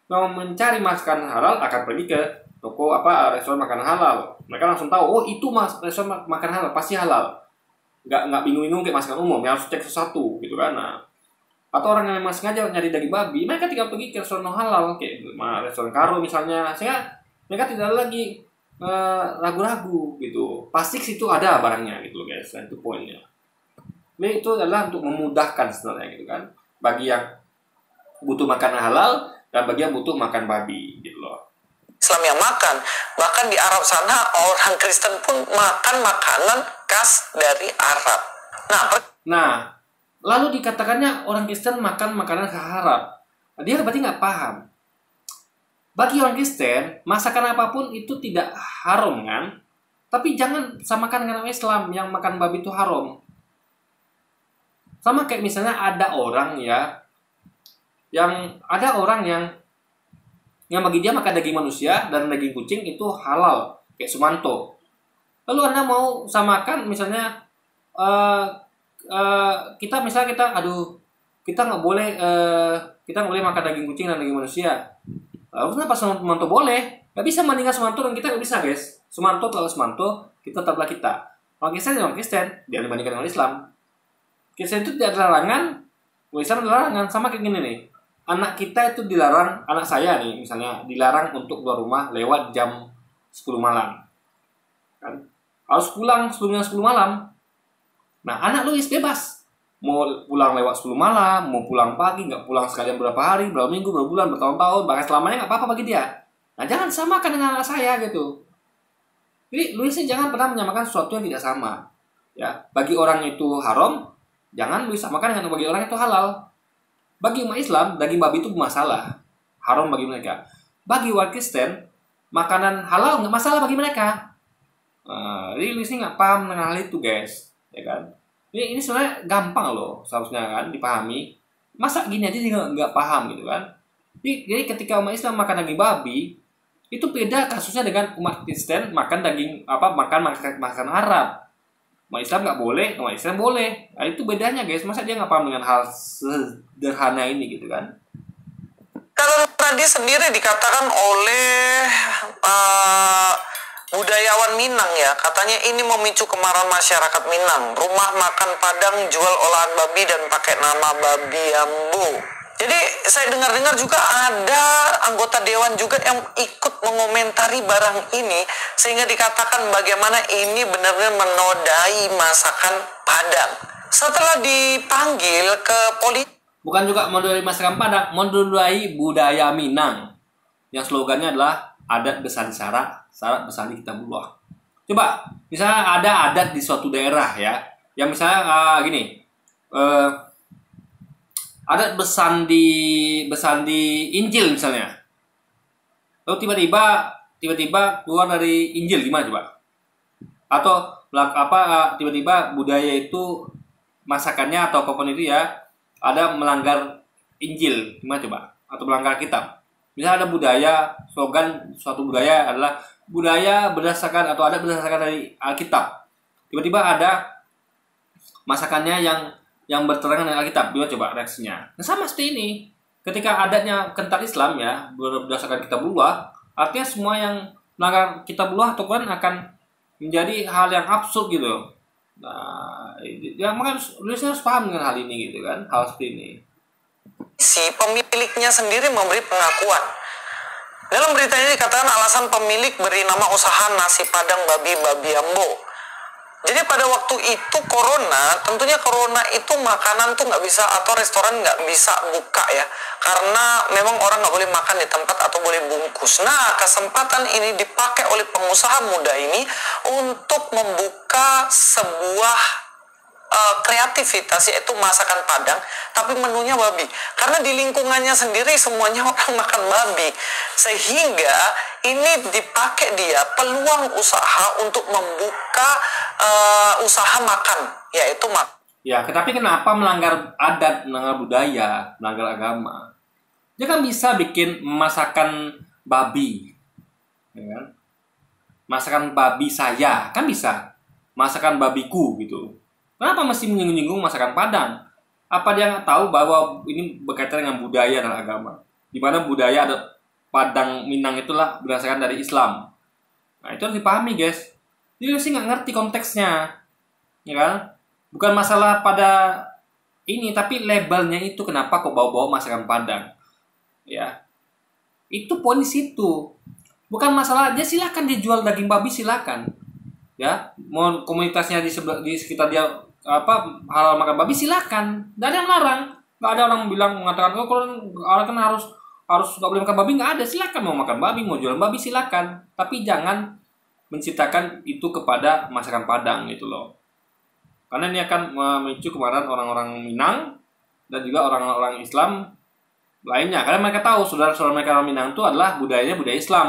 mau mencari masakan halal akan pergi ke toko apa restoran makanan halal. Mereka langsung tahu oh itu restoran makanan halal pasti halal, nggak bingung-bingung kayak masakan umum yang harus cek sesuatu gitu kan. Nah, atau orang yang memang sengaja nyari daging babi, mereka tinggal pergi ke restoran non halal kayak restoran karo misalnya, sehingga mereka tidak lagi ragu-ragu gitu, pasti situ ada barangnya gitu loh guys. Nah, itu poinnya. Ini itu adalah untuk memudahkan sebenarnya gitu kan, bagi yang butuh makanan halal dan bagi yang butuh makan babi gitu loh. Islam yang makan, bahkan di Arab sana orang Kristen pun makan makanan khas dari Arab. Nah, lalu dikatakannya orang Kristen makan makanan khas Arab, dia berarti nggak paham. Bagi orang Kristen, masakan apapun itu tidak haram kan? Tapi jangan samakan dengan orang Islam yang makan babi itu haram. Sama kayak misalnya ada orang ya, yang bagi dia makan daging manusia dan daging kucing itu halal, kayak Sumanto. Lalu Anda mau samakan misalnya kita nggak boleh makan daging kucing dan daging manusia. Lalu kenapa Sumanto boleh? Gak bisa bandingkan Sumanto dan kita, gak bisa guys. Sumanto kalau Sumanto, kita tetaplah kita. Orang Kristen orang Kristen, dia dibandingkan dengan Islam. Kristen itu tidak ada larangan, Islam ada larangan. Sama kayak gini nih, anak kita itu dilarang, anak saya nih misalnya dilarang untuk keluar rumah lewat jam 10 malam kan? Harus pulang sebelumnya 10 malam. Nah, anak lu bebas mau pulang lewat 10 malam, mau pulang pagi, nggak pulang sekalian berapa hari, berapa minggu, berapa bulan, bertahun-tahun, bahkan selamanya nggak apa-apa bagi dia. Nah, jangan samakan dengan anak saya gitu. Jadi Luis jangan pernah menyamakan sesuatu yang tidak sama. Ya, bagi orang itu haram, jangan Luis samakan dengan bagi orang itu halal. Bagi umat Islam, daging babi itu masalah, haram bagi mereka. Bagi orang Kristen, makanan halal nggak masalah bagi mereka. Jadi Luis nggak paham dengan hal itu guys, ya kan? Ini sebenarnya gampang loh, seharusnya kan dipahami. Masa gini aja dia nggak paham gitu kan? Jadi ketika umat Islam makan daging babi, itu beda kasusnya dengan umat Kristen makan daging makan Arab. Umat Islam nggak boleh, umat Islam boleh. Nah, itu bedanya guys. Masa dia nggak paham dengan hal sederhana ini gitu kan? Kalau tadi sendiri dikatakan oleh budayawan Minang ya, katanya ini memicu kemarahan masyarakat Minang. Rumah makan Padang jual olahan babi dan pakai nama babi ambo. Jadi saya dengar-dengar juga ada anggota dewan juga yang ikut mengomentari barang ini, sehingga dikatakan bagaimana ini benar-benar menodai masakan Padang. Setelah dipanggil ke polisi, bukan juga menodai masakan Padang, menodai budaya Minang yang slogannya adalah adat besar syarat, syarat besar kitabullah. Coba misalnya ada adat di suatu daerah ya, yang misalnya gini, adat besan di Injil misalnya, lalu tiba-tiba keluar dari Injil, gimana coba? Atau tiba-tiba budaya itu masakannya atau apapun itu ya ada melanggar Injil, gimana coba? Atau melanggar kitab. Misalnya ada budaya, slogan suatu budaya adalah budaya berdasarkan atau ada berdasarkan dari Alkitab. Tiba-tiba ada masakannya yang bertentangan dengan Alkitab, gimana coba reaksinya? Nah, sama seperti ini. Ketika adatnya kental Islam ya, berdasarkan kitabullah, artinya semua yang melanggar kitabullah atau Quran akan menjadi hal yang absurd gitu. Nah, ya makanya harus paham dengan hal ini gitu kan, hal seperti ini. si pemiliknya sendiri memberi pengakuan. Dalam berita ini dikatakan alasan pemilik beri nama usaha nasi padang babi ambo. Jadi pada waktu itu corona, tentunya corona itu makanan tuh nggak bisa atau restoran nggak bisa buka ya, karena memang orang nggak boleh makan di tempat atau boleh bungkus. Nah, kesempatan ini dipakai oleh pengusaha muda ini untuk membuka sebuah kreativitas, yaitu masakan Padang tapi menunya babi, karena di lingkungannya sendiri semuanya orang makan babi, sehingga ini dipakai dia peluang usaha untuk membuka usaha makan, yaitu ya. Tapi kenapa melanggar adat, melanggar budaya, melanggar agama? Dia kan bisa bikin masakan babi, ya kan? Masakan babi saya kan bisa, masakan babiku gitu. Kenapa mesti menyinggung-nyinggung masakan Padang? Apa dia nggak tahu bahwa ini berkaitan dengan budaya dan agama? Di mana budaya ada Padang Minang itulah berdasarkan dari Islam. Nah, itu harus dipahami guys. Dia sih nggak ngerti konteksnya, ya kan? Bukan masalah pada ini, tapi labelnya itu kenapa kok bawa-bawa masakan Padang, ya? Itu poin di situ. Bukan masalah dia silakan dijual daging babi silakan, ya. Mau komunitasnya di sekitar dia halal makan babi silakan, nggak ada yang larang, nggak ada orang mengatakan orang kan harus nggak boleh makan babi, nggak ada. Silakan mau makan babi, mau jualan babi silakan, tapi jangan menciptakan itu kepada masakan Padang gitu loh, karena ini akan memicu kemarahan orang-orang Minang dan juga orang-orang Islam lainnya, karena mereka tahu saudara-saudara mereka orang Minang itu adalah budayanya budaya Islam,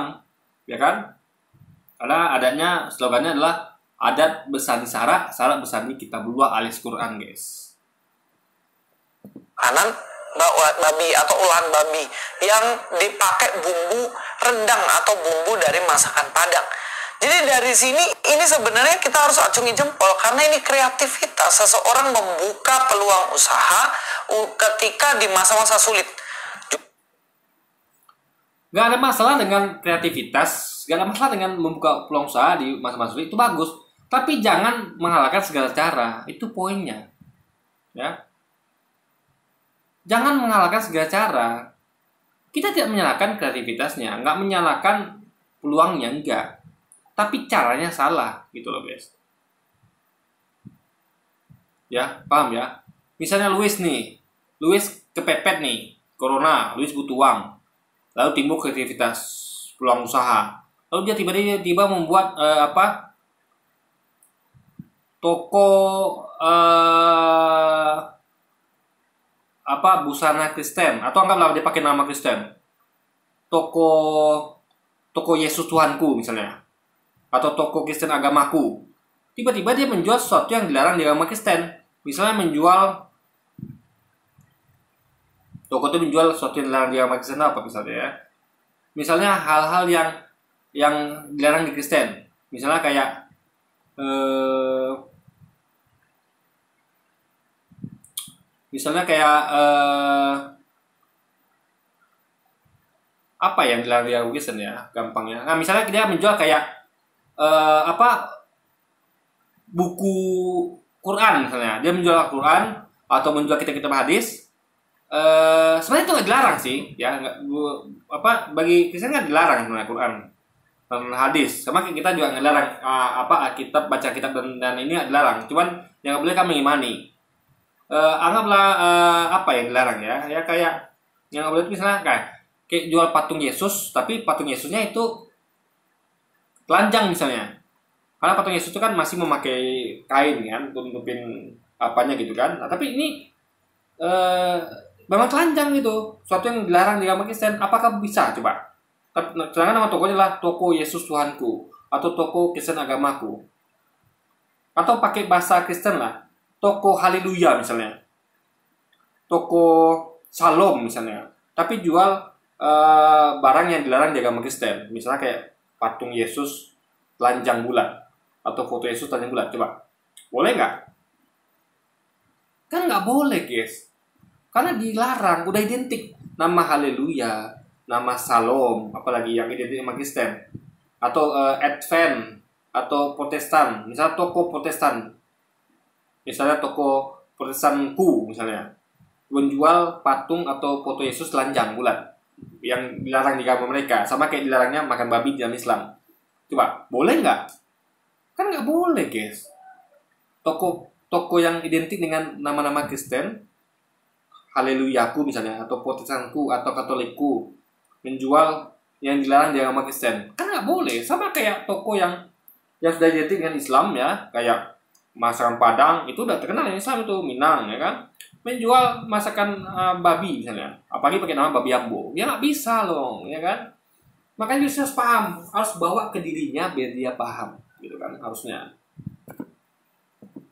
ya kan? Karena adanya slogannya adalah adat besar di syarat besar di kitabullah alias Quran guys. Kanan babi atau olahan babi yang dipakai bumbu rendang atau bumbu dari masakan Padang. Jadi dari sini ini sebenarnya kita harus acungi jempol, karena ini kreativitas seseorang membuka peluang usaha ketika di masa-masa sulit. Gak ada masalah dengan kreativitas, gak ada masalah dengan membuka peluang usaha di masa-masa sulit, itu bagus. Tapi jangan menghalalkan segala cara, itu poinnya, ya. Jangan menghalalkan segala cara. Kita tidak menyalahkan kreativitasnya, nggak menyalahkan peluangnya, enggak. Tapi caranya salah, gitu loh guys. Ya, paham ya? Misalnya Luis kepepet nih, corona, Luis butuh uang. Lalu timbul kreativitas, peluang usaha. Lalu dia tiba-tiba membuat toko busana Kristen, atau anggaplah dia pakai nama Kristen, toko Yesus Tuhanku misalnya, atau toko Kristen agamaku. Tiba-tiba dia menjual sesuatu yang dilarang di agama Kristen. Misalnya toko itu menjual sesuatu yang dilarang di agama Kristen apa misalnya ya? Misalnya hal-hal yang dilarang di Kristen. Misalnya kayak Misalnya kayak apa yang dilarang di Kristen ya, gampangnya. Nah, misalnya dia menjual kayak apa, buku Quran misalnya, dia menjual Quran atau menjual kitab-kitab hadis. Sebenarnya itu nggak dilarang sih, ya nggak bagi Kristen kan dilarang sebenarnya Quran dan hadis. Sama kita juga ngelarang kitab, baca kitab dan ini dilarang. Cuman yang nggak boleh kan mengimani. Anggaplah apa yang dilarang ya kayak yang nggak boleh itu misalnya kayak jual patung Yesus, tapi patung Yesusnya itu telanjang misalnya. Karena patung Yesus itu kan masih memakai kain kan untuk nutupin apanya gitu kan. Nah, tapi ini memang telanjang gitu, suatu yang dilarang di agama Kristen. Apakah bisa coba? Sedangkan nama tokonya adalah toko Yesus Tuhanku atau toko Kristen agamaku. Atau pakai bahasa Kristen lah, toko Haleluya misalnya, toko Shalom misalnya. Tapi jual barang yang dilarang di agama Kristen. Misalnya kayak patung Yesus telanjang bulat atau foto Yesus telanjang bulat. Coba, boleh nggak? Kan nggak boleh, guys. Karena dilarang, udah identik. Nama Haleluya, nama Shalom, apalagi yang identik sama Kristen. Atau Advent, atau Protestan. Misalnya toko Protestan. Misalnya toko Protestanku, misalnya. Menjual patung atau foto Yesus telanjang bulat. Yang dilarang di agama mereka. Sama kayak dilarangnya makan babi di dalam Islam. Coba, boleh nggak? Kan nggak boleh, guys. Toko yang identik dengan nama-nama Kristen, Haleluyaku misalnya, atau Protestanku, atau Katolikku, menjual yang dilarang di agama Kristen, kan nggak boleh. Sama kayak toko yang sudah identik dengan Islam ya, kayak masakan Padang itu udah terkenal di Islam itu, Minang ya kan, menjual masakan babi misalnya, apalagi pakai nama babi ambo, ya nggak bisa loh ya kan. Makanya dia harus paham, harus bawa ke dirinya biar dia paham gitu kan harusnya.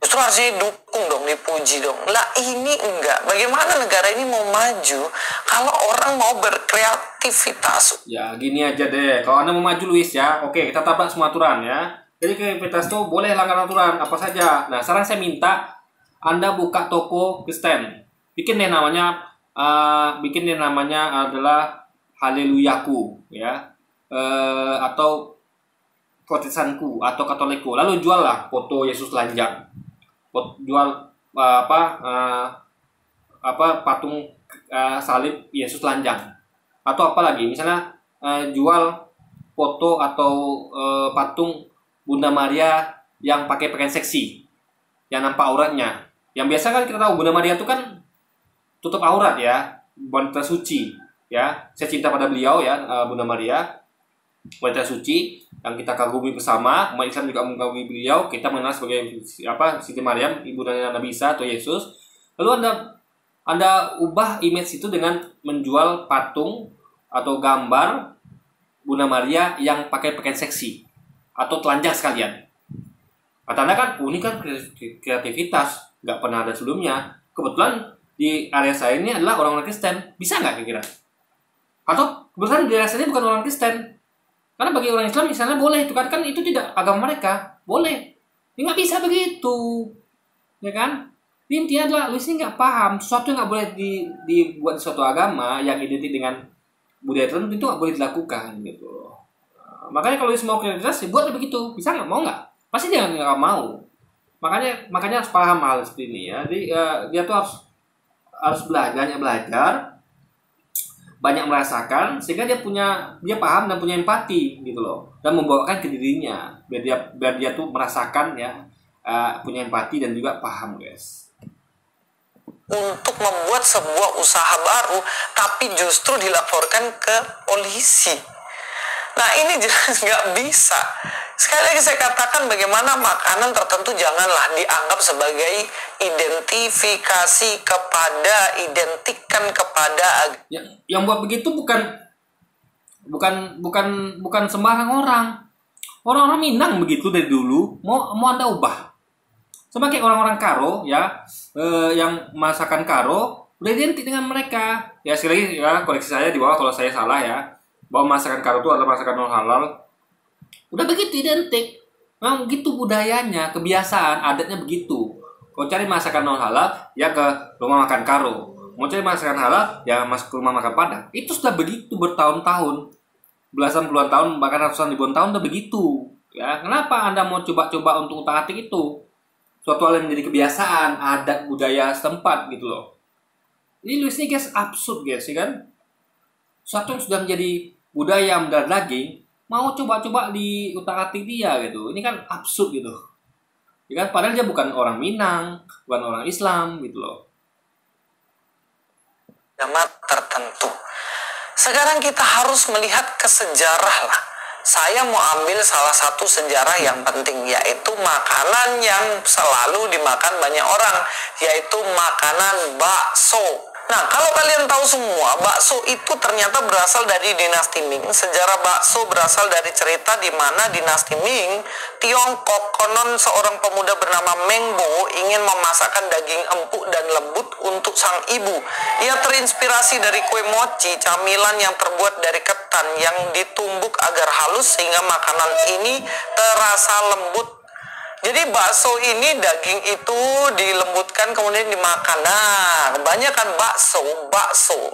Justru harus didukung dong, dipuji dong. Lah ini enggak. Bagaimana negara ini mau maju kalau orang mau berkreativitas? Ya gini aja deh. Kalau Anda mau maju Luis ya, oke kita tabrak semua aturan ya. Jadi kreativitas itu boleh langgar aturan apa saja. Nah sekarang saya minta Anda buka toko Kristen. Bikin deh namanya adalah Haleluyaku ya. Atau Protestanku atau Katolikku. Lalu jual lah foto Yesus telanjang. Jual patung salib Yesus telanjang, atau apa lagi misalnya jual foto atau patung Bunda Maria yang pakai pakaian seksi yang nampak auratnya. Yang biasa kan kita tahu Bunda Maria itu kan tutup aurat ya, wanita suci ya. Saya cinta pada beliau ya, Bunda Maria, wanita suci yang kita kagumi bersama. Umat Islam juga mengagumi beliau. Kita mengenal sebagai Siti Maryam, ibu dari Nabi Isa atau Yesus. Lalu Anda ubah image itu dengan menjual patung atau gambar Bunda Maria yang pakai pakaian seksi atau telanjang sekalian. Kata Anda kan, ini kan kreativitas, nggak pernah ada sebelumnya. Kebetulan di area saya ini adalah orang-orang Kristen. Bisa nggak kira-kira? Atau kebetulan di area saya ini bukan orang Kristen. Karena bagi orang Islam misalnya boleh itu kan itu tidak agama mereka, boleh. Ini nggak bisa begitu, ya kan? Intinya adalah Luis ini nggak paham sesuatu yang nggak boleh dibuat di suatu agama yang identik dengan budaya tertentu itu nggak boleh dilakukan gitu. Makanya kalau Luis mau kreativitas, buat begitu, bisa nggak? Mau nggak? Pasti dia nggak mau. Makanya harus paham hal seperti ini ya. Jadi dia tuh harus belajar, banyak merasakan sehingga dia paham dan punya empati gitu loh, dan membawakan ke dirinya biar dia tuh merasakan ya, punya empati dan juga paham, guys. Untuk membuat sebuah usaha baru tapi justru dilaporkan ke polisi. Nah ini jelas nggak bisa. Sekali lagi saya katakan, bagaimana makanan tertentu janganlah dianggap sebagai identikan kepada yang buat begitu bukan sembarang orang. Orang-orang Minang begitu dari dulu. Mau Anda ubah sama kayak orang-orang Karo ya, yang masakan Karo udah identik dengan mereka. Ya sekali lagi ya, koreksi saya di bawah kalau saya salah ya, bahwa masakan Karo itu adalah masakan non halal. Udah begitu identik. Memang begitu budayanya, kebiasaan, adatnya begitu. Kau cari masakan non halal, ya ke rumah makan Karo. Mau cari masakan halal, ya masuk ke rumah makan Padang. Itu sudah begitu bertahun-tahun, belasan puluhan tahun, bahkan ratusan ribuan tahun udah begitu. Ya, kenapa Anda mau coba-coba untuk utak-atik itu? Suatu hal yang menjadi kebiasaan, adat budaya setempat gitu loh. Ini Luis ini guys absurd guys, ya kan? Suatu yang sudah menjadi budaya mendarah daging, mau coba-coba di utak-atik dia gitu. Ini kan absurd gitu. Ya kan? Padahal dia bukan orang Minang, bukan orang Islam gitu loh. Zaman tertentu. Sekarang kita harus melihat ke sejarah lah. Saya mau ambil salah satu sejarah yang penting, yaitu makanan yang selalu dimakan banyak orang, yaitu makanan bakso. Nah, kalau kalian tahu semua, bakso itu ternyata berasal dari dinasti Ming. Sejarah bakso berasal dari cerita di mana dinasti Ming, Tiongkok, konon seorang pemuda bernama Meng Bo ingin memasakkan daging empuk dan lembut untuk sang ibu. Ia terinspirasi dari kue mochi, camilan yang terbuat dari ketan yang ditumbuk agar halus sehingga makanan ini terasa lembut. Jadi bakso ini daging itu dilembutkan kemudian dimakan. Nah, kebanyakan bakso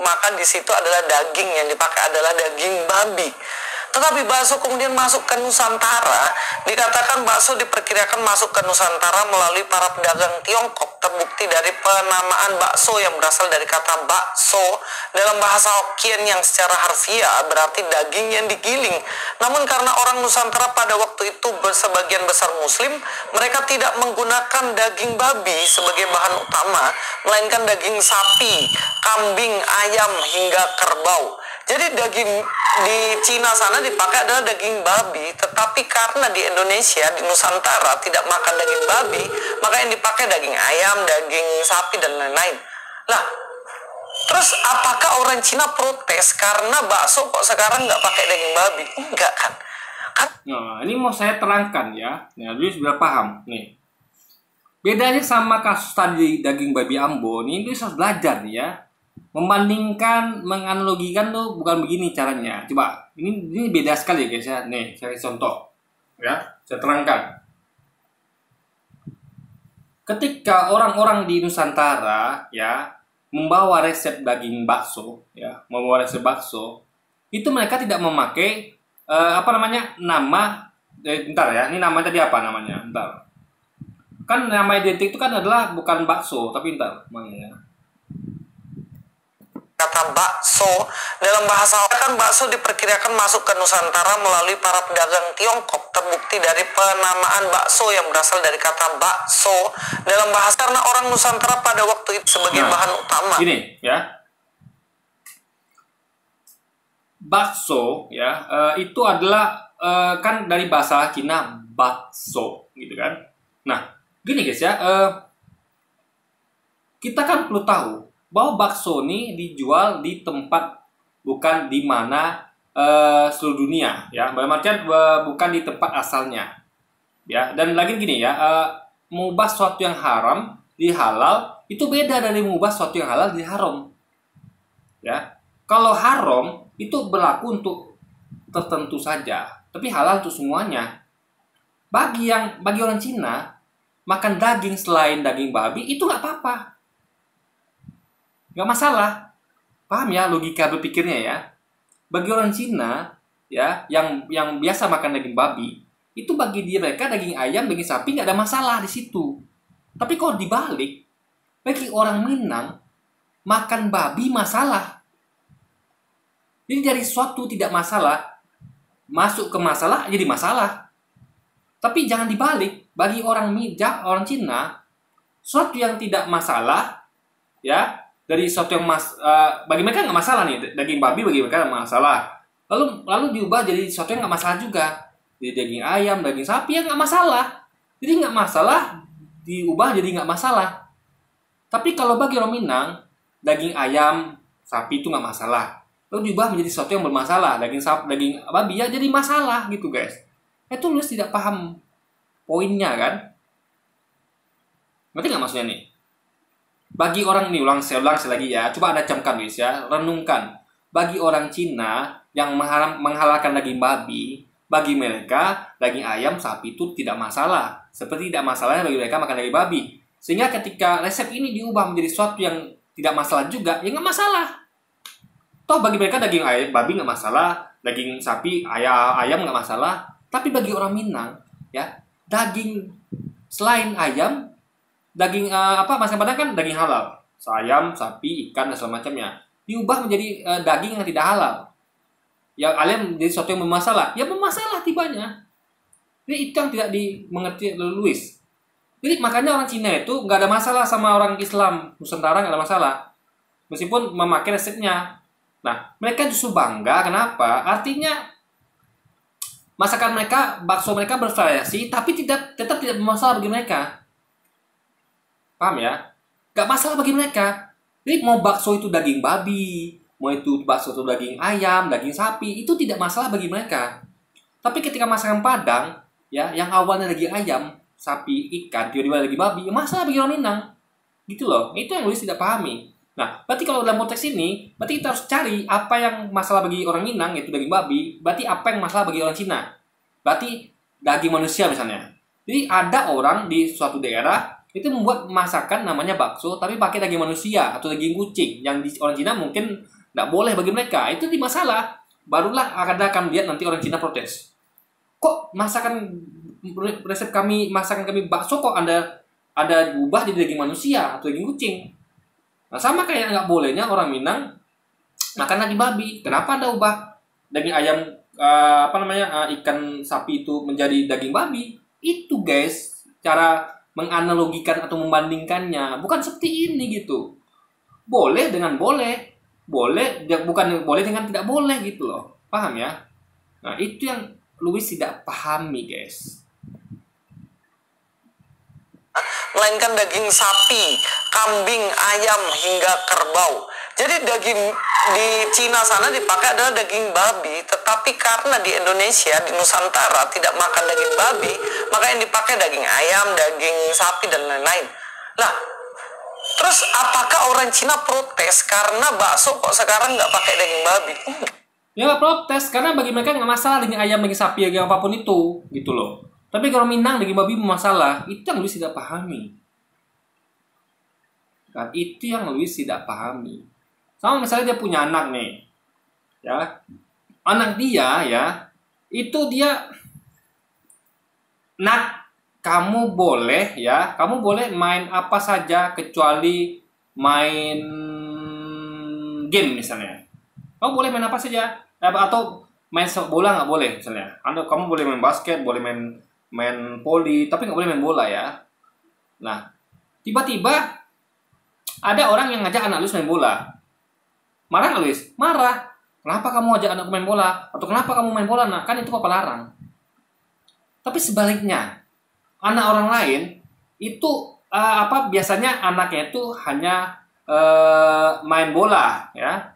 makan di situ adalah daging yang dipakai adalah daging babi. Tetapi bakso kemudian masuk ke Nusantara. Dikatakan bakso diperkirakan masuk ke Nusantara melalui para pedagang Tiongkok. Terbukti dari penamaan bakso yang berasal dari kata bakso dalam bahasa Hokkien yang secara harfiah berarti daging yang digiling. Namun karena orang Nusantara pada waktu itu sebagian besar Muslim, mereka tidak menggunakan daging babi sebagai bahan utama, melainkan daging sapi, kambing, ayam, hingga kerbau. Jadi daging di Cina sana dipakai adalah daging babi, tetapi karena di Indonesia, di Nusantara tidak makan daging babi, maka yang dipakai daging ayam, daging sapi, dan lain-lain. Nah, terus apakah orang Cina protes karena bakso kok sekarang nggak pakai daging babi? Enggak kan? Nah, ini mau saya terangkan ya. Nah, dulu sudah paham nih. Bedanya sama kasus tadi daging babi Ambon, ini harus belajar nih ya. Membandingkan, menganalogikan tuh bukan begini caranya. Coba, ini beda sekali ya guys ya. Nih, saya kasih contoh. Ya, saya terangkan. Ketika orang-orang di Nusantara ya membawa resep daging bakso, ya, membawa resep bakso, itu mereka tidak memakai nama. Bentar ya, ini namanya tadi apa namanya? Bentar. Kan nama identik itu kan adalah bukan bakso, tapi bentar, mana ya? Kata bakso dalam bahasa kan bakso diperkirakan masuk ke Nusantara melalui para pedagang Tiongkok. Terbukti dari penamaan bakso yang berasal dari kata bakso dalam bahasa karena orang Nusantara pada waktu itu sebagai bahan utama. Ini ya, bakso ya itu adalah kan dari bahasa Cina bakso gitu kan. Nah gini guys ya, kita kan perlu tahu bahwa bakso ini dijual di tempat bukan di mana seluruh dunia ya, berarti bukan di tempat asalnya ya. Dan lagi gini ya, mengubah sesuatu yang haram di halal itu beda dari mengubah sesuatu yang halal di haram ya. Kalau haram itu berlaku untuk tertentu saja, tapi halal untuk semuanya. Bagi orang Cina makan daging selain daging babi itu nggak apa-apa, nggak masalah. Paham ya logika berpikirnya ya? Bagi orang Cina ya yang biasa makan daging babi, itu bagi mereka daging ayam, daging sapi nggak ada masalah di situ. Tapi kalau dibalik, bagi orang Minang makan babi masalah. Jadi dari suatu tidak masalah masuk ke masalah jadi masalah. Tapi jangan dibalik, bagi orang Cina suatu yang tidak masalah ya, dari sesuatu yang bagi mereka nggak masalah nih, daging babi bagi mereka nggak masalah, lalu diubah jadi sesuatu yang nggak masalah juga, jadi daging ayam, daging sapi ya nggak masalah, jadi nggak masalah diubah jadi nggak masalah. Tapi kalau bagi orang Minang daging ayam, sapi itu nggak masalah, lalu diubah menjadi sesuatu yang bermasalah, daging babi ya jadi masalah gitu guys. Itu lu tidak paham poinnya kan? Berarti nggak maksudnya nih? Bagi orang ini, saya ulang lagi ya, coba Anda camkan guys ya, renungkan. Bagi orang Cina yang menghalalkan daging babi, bagi mereka daging ayam, sapi itu tidak masalah. Seperti tidak masalahnya bagi mereka makan daging babi. Sehingga ketika resep ini diubah menjadi sesuatu yang tidak masalah juga, ya nggak masalah. Toh bagi mereka daging babi nggak masalah, daging sapi, ayam nggak masalah. Tapi bagi orang Minang, ya daging selain ayam, daging masakan Padang kan daging halal, ayam, sapi, ikan dan segala macamnya. Diubah menjadi daging yang tidak halal. Yang ayam menjadi sesuatu yang bermasalah, ya bermasalah tibanya. Jadi itu yang tidak dimengerti oleh Louis. Jadi makanya orang Cina itu nggak ada masalah sama orang Islam Nusantara, nggak ada masalah, meskipun memakai resepnya. Nah, mereka justru bangga. Kenapa? Artinya masakan mereka, bakso mereka bervariasi, tapi tetap tidak bermasalah bagi mereka. Paham ya? Nggak masalah bagi mereka. Jadi mau bakso itu daging babi, mau itu bakso itu daging ayam, daging sapi, itu tidak masalah bagi mereka. Tapi ketika masakan Padang, ya yang awalnya daging ayam, sapi, ikan, tiba-tiba lagi babi, ya masalah bagi orang Minang. Gitu loh. Itu yang Louis tidak pahami. Nah, berarti kalau dalam konteks ini, berarti kita harus cari apa yang masalah bagi orang Minang, yaitu daging babi, berarti apa yang masalah bagi orang Cina. Berarti daging manusia misalnya. Jadi ada orang di suatu daerah itu membuat masakan namanya bakso, tapi pakai daging manusia atau daging kucing, yang di orang Cina mungkin tidak boleh bagi mereka. Itu di masalah. Barulah akan lihat nanti orang Cina protes. Kok resep kami, masakan kami bakso kok ada diubah jadi daging manusia atau daging kucing? Nah, sama kayak nggak bolehnya orang Minang makan daging babi. Kenapa Anda ubah daging ayam ikan sapi itu menjadi daging babi? Itu guys, cara menganalogikan atau membandingkannya. Bukan seperti ini gitu. Boleh dengan boleh. Bukan boleh dengan tidak boleh gitu loh. Paham ya? Nah, itu yang Louis tidak pahami, guys. Melainkan daging sapi, kambing, ayam, hingga kerbau. Jadi daging di Cina sana dipakai adalah daging babi, tetapi karena di Indonesia, di Nusantara tidak makan daging babi, maka yang dipakai daging ayam, daging sapi, dan lain-lain. Nah, terus apakah orang Cina protes karena bakso kok sekarang nggak pakai daging babi? Ya nggak protes, karena bagi mereka nggak masalah daging ayam, daging sapi, daging apapun itu, gitu loh. Tapi kalau Minang daging babi bermasalah, itu yang Louis tidak pahami. Kan itu yang Louis tidak pahami. Sama misalnya dia punya anak nih, ya, anak dia ya, itu dia, nak, kamu boleh main apa saja kecuali main game misalnya. Kamu boleh main apa saja, atau main sepak bola nggak boleh misalnya. Kamu boleh main basket, boleh main voli, tapi nggak boleh main bola ya. Nah, tiba-tiba ada orang yang ngajak anak Louis main bola. Marah nggak Louis? Marah. Kenapa kamu ngajak anakku main bola? Atau kenapa kamu main bola? Nah, kan itu papa larang. Tapi sebaliknya, anak orang lain itu biasanya anaknya itu hanya main bola ya.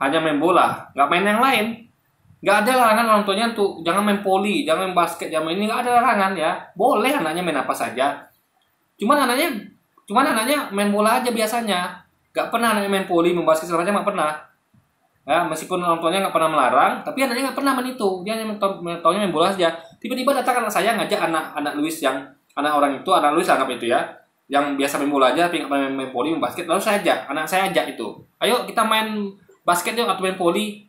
Hanya main bola, nggak main yang lain. Nggak ada larangan orang tuanya untuk jangan main voli, jangan main basket, jangan main ini, nggak ada larangan ya. Boleh anaknya main apa saja. Cuman anaknya main bola aja biasanya. Nggak pernah anaknya main voli, main basket segala macam, nggak pernah. Ya, meskipun orang tuanya nggak pernah melarang, tapi anaknya nggak pernah main itu. Dia hanya taunya main bola saja. Tiba-tiba datang anak saya ngajak anak Louis anak Louis anggap itu ya, yang biasa main bola aja, tapi nggak pernah main voli, main basket. Lalu anak saya ajak itu. Ayo kita main basket yuk atau main voli.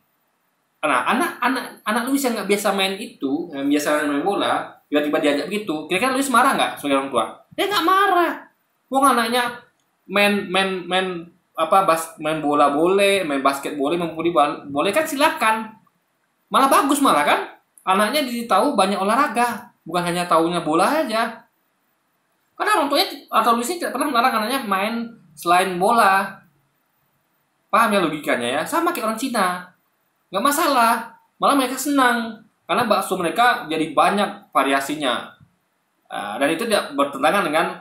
Nah, anak Louis yang nggak biasa main itu, yang biasa main bola, tiba-tiba diajak begitu, kira-kira Louis marah nggak sebagai orang tua? Dia nggak marah. Wong anaknya main bola boleh, main basket boleh, main voli boleh, kan silakan. Malah bagus malah kan? Anaknya tahu banyak olahraga, bukan hanya taunya bola aja. Karena orang tuanya atau Louis tidak pernah melarang anaknya main selain bola. Paham ya logikanya ya? Sama kayak orang Cina. Nggak masalah, malah mereka senang karena bakso mereka jadi banyak variasinya, dan itu tidak bertentangan dengan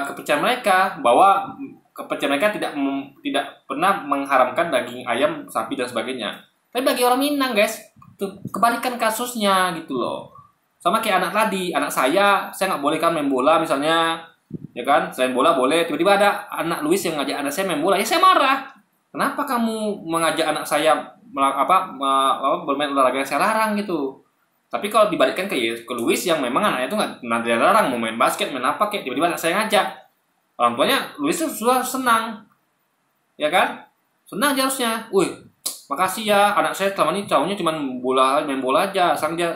kepercayaan mereka, bahwa kepercayaan mereka tidak pernah mengharamkan daging ayam, sapi dan sebagainya. Tapi bagi orang Minang guys, kebalikan kasusnya gitu loh. Sama kayak anak saya nggak boleh kan main bola misalnya, ya kan? Selain bola boleh, tiba-tiba ada anak Louis yang ngajak anak saya main bola, ya saya marah. Kenapa kamu mengajak anak saya bermain olahraga yang saya larang gitu? Tapi kalau dibalikkan ke Louis yang memang anaknya itu nggak dilarang mau main basket, main apa kayak, tiba-tiba anak saya ngajak, Orang tuanya Luis sudah senang, ya kan? Senang aja harusnya. Wih, makasih ya anak saya selama ini tahunya cuma main bola aja. Sekarang dia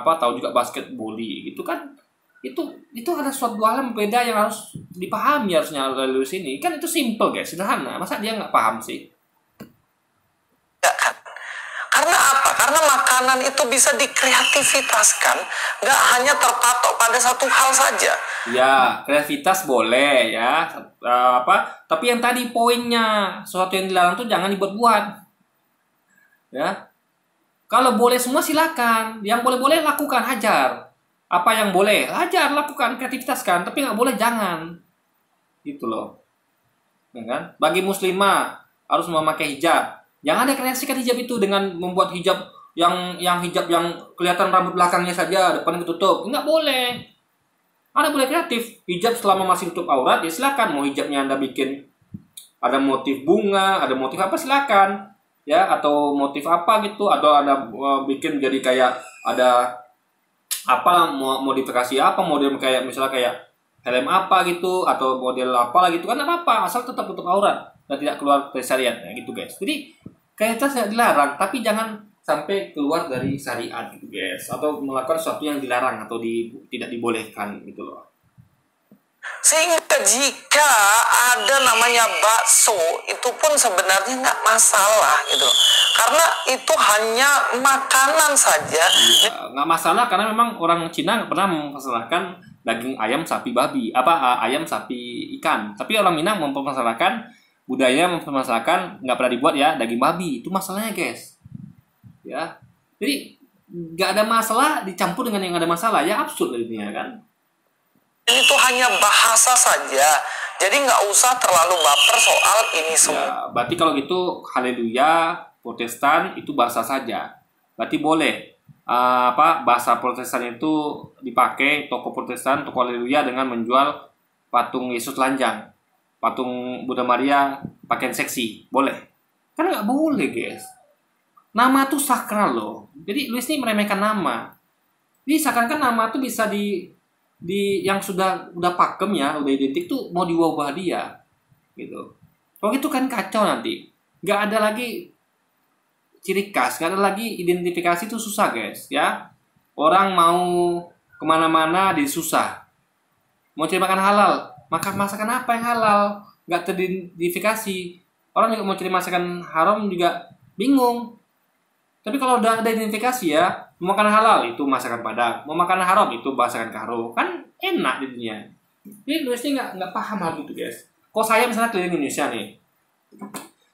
tahu juga basket volley gitu kan. Itu ada suatu hal yang beda yang harus dipahami harusnya Luis ini. Kan itu simple guys, sederhana. Masa dia nggak paham sih? Ya kan? Karena apa? Karena makanan itu bisa dikreativitaskan, nggak hanya terpatok pada satu hal saja. Ya, kreativitas boleh ya. Tapi yang tadi poinnya, sesuatu yang dilarang tuh jangan dibuat-buat. Ya. Kalau boleh semua silakan. Yang boleh-boleh lakukan, hajar. Apa yang boleh, hajar, lakukan, kreativitaskan. Tapi nggak boleh, jangan. Gitu loh. Ya kan? Bagi muslimah harus memakai hijab. Jangan dekreasikan hijab itu dengan membuat hijab yang hijab yang kelihatan rambut belakangnya saja, depannya ketutup. Nggak boleh. Anda boleh kreatif. Hijab selama masih tutup aurat, ya silakan. Mau hijabnya Anda bikin ada motif bunga, ada motif apa, silakan. Ya, atau motif apa gitu, atau Anda bikin jadi kayak ada apa, modifikasi apa, model kayak misalnya kayak helm apa gitu, atau model apa gitu kan, apa-apa, asal tetap tutup aurat dan tidak keluar dari syariat, ya, gitu guys. Jadi kreativitas tidak dilarang, tapi jangan sampai keluar dari syariat gitu guys, atau melakukan sesuatu yang dilarang atau tidak dibolehkan gitu loh. Sehingga jika ada namanya bakso, itu pun sebenarnya nggak masalah gitu. Karena itu hanya makanan saja. Nggak masalah karena memang orang Cina nggak pernah mempermasalahkan daging ayam, sapi, babi, ayam, sapi, ikan. Tapi orang Minang mempermasalahkan, budaya mempermasalahkan nggak pernah dibuat ya daging babi. Itu masalahnya guys. Ya, jadi nggak ada masalah dicampur dengan yang ada masalah, ya absurd jadinya kan. Itu hanya bahasa saja, jadi nggak usah terlalu baper soal ini semua. Ya, berarti kalau gitu haleluya Protestan itu bahasa saja. Berarti boleh bahasa Protestan itu dipakai toko Protestan, toko haleluya dengan menjual patung Yesus telanjang, patung Bunda Maria pakaian seksi, boleh? Kan nggak boleh guys. Nama tuh sakral loh. Jadi Luis ini meremehkan nama. Jadi seakan-akan nama tuh bisa di yang udah pakem ya, udah identik tuh mau diubah dia gitu. Kalau gitu kan kacau nanti. Nggak ada lagi ciri khas, nggak ada lagi identifikasi, itu susah guys ya. Orang mau kemana-mana susah. Mau cari makan halal, masakan apa yang halal? Nggak teridentifikasi. Orang juga mau cari masakan haram juga bingung. Tapi kalau udah ada identifikasi ya, mau makan halal itu masakan Padang, mau makan haram itu masakan Karo, kan enak jadinya. Jadi Luisnya nggak paham hal itu guys. Kok saya misalnya keliling Indonesia nih,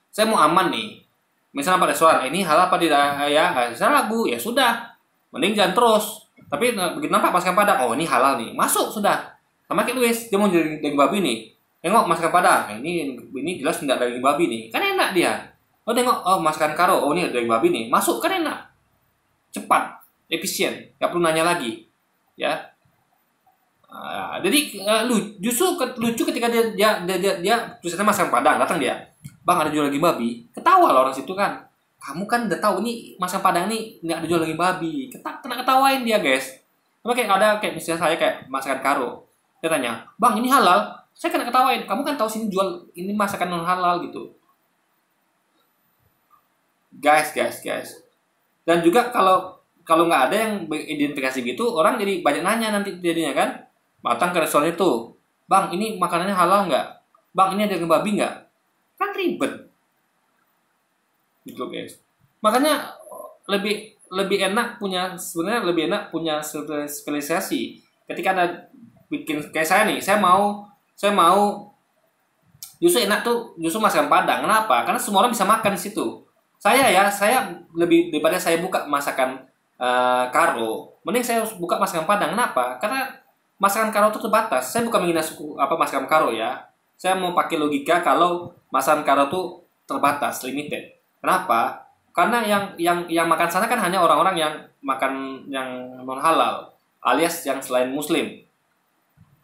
saya mau aman nih, misalnya pada restoran, ini halal apa tidak ya? Saya ragu, ya sudah, mending jangan terus. Tapi begitu nampak masakan Padang, oh ini halal nih, masuk sudah. Sama kayak Luis, dia mau jadi daging babi nih, tengok masakan Padang, ini jelas tidak daging babi nih, kan enak dia. Oh tengok, oh masakan Karo, oh ini daging babi nih, masuk kan enak, cepat, efisien, nggak perlu nanya lagi, ya. Jadi justru lucu ketika dia tulisannya masakan Padang, datang dia, bang ada jual daging babi, ketawa lah orang situ kan, kamu kan udah tahu nih masakan Padang nih nggak ada jual daging babi, kena ketawain dia guys. Cuma kayak misalnya saya kayak masakan Karo, dia tanya, bang ini halal, saya kena ketawain, kamu kan tahu sini jual ini masakan non halal gitu. Guys. Dan juga kalau nggak ada yang identifikasi gitu, orang jadi banyak nanya nanti jadinya kan. Datang ke restoran itu, bang ini makanannya halal nggak? Bang ini ada daging babi nggak? Kan ribet. Gitu guys. Makanya lebih enak punya spesialisasi. Ketika Anda bikin kayak saya nih, saya mau justru enak tuh justru masakan Padang. Kenapa? Karena semua orang bisa makan di situ. Saya lebih daripada saya buka masakan Karo, mending saya buka masakan Padang. Kenapa? Karena masakan Karo itu terbatas. Saya bukan menghina masakan Karo ya. Saya mau pakai logika kalau masakan Karo itu terbatas, limited. Kenapa? Karena yang makan sana kan hanya orang-orang yang makan yang non halal, alias yang selain Muslim.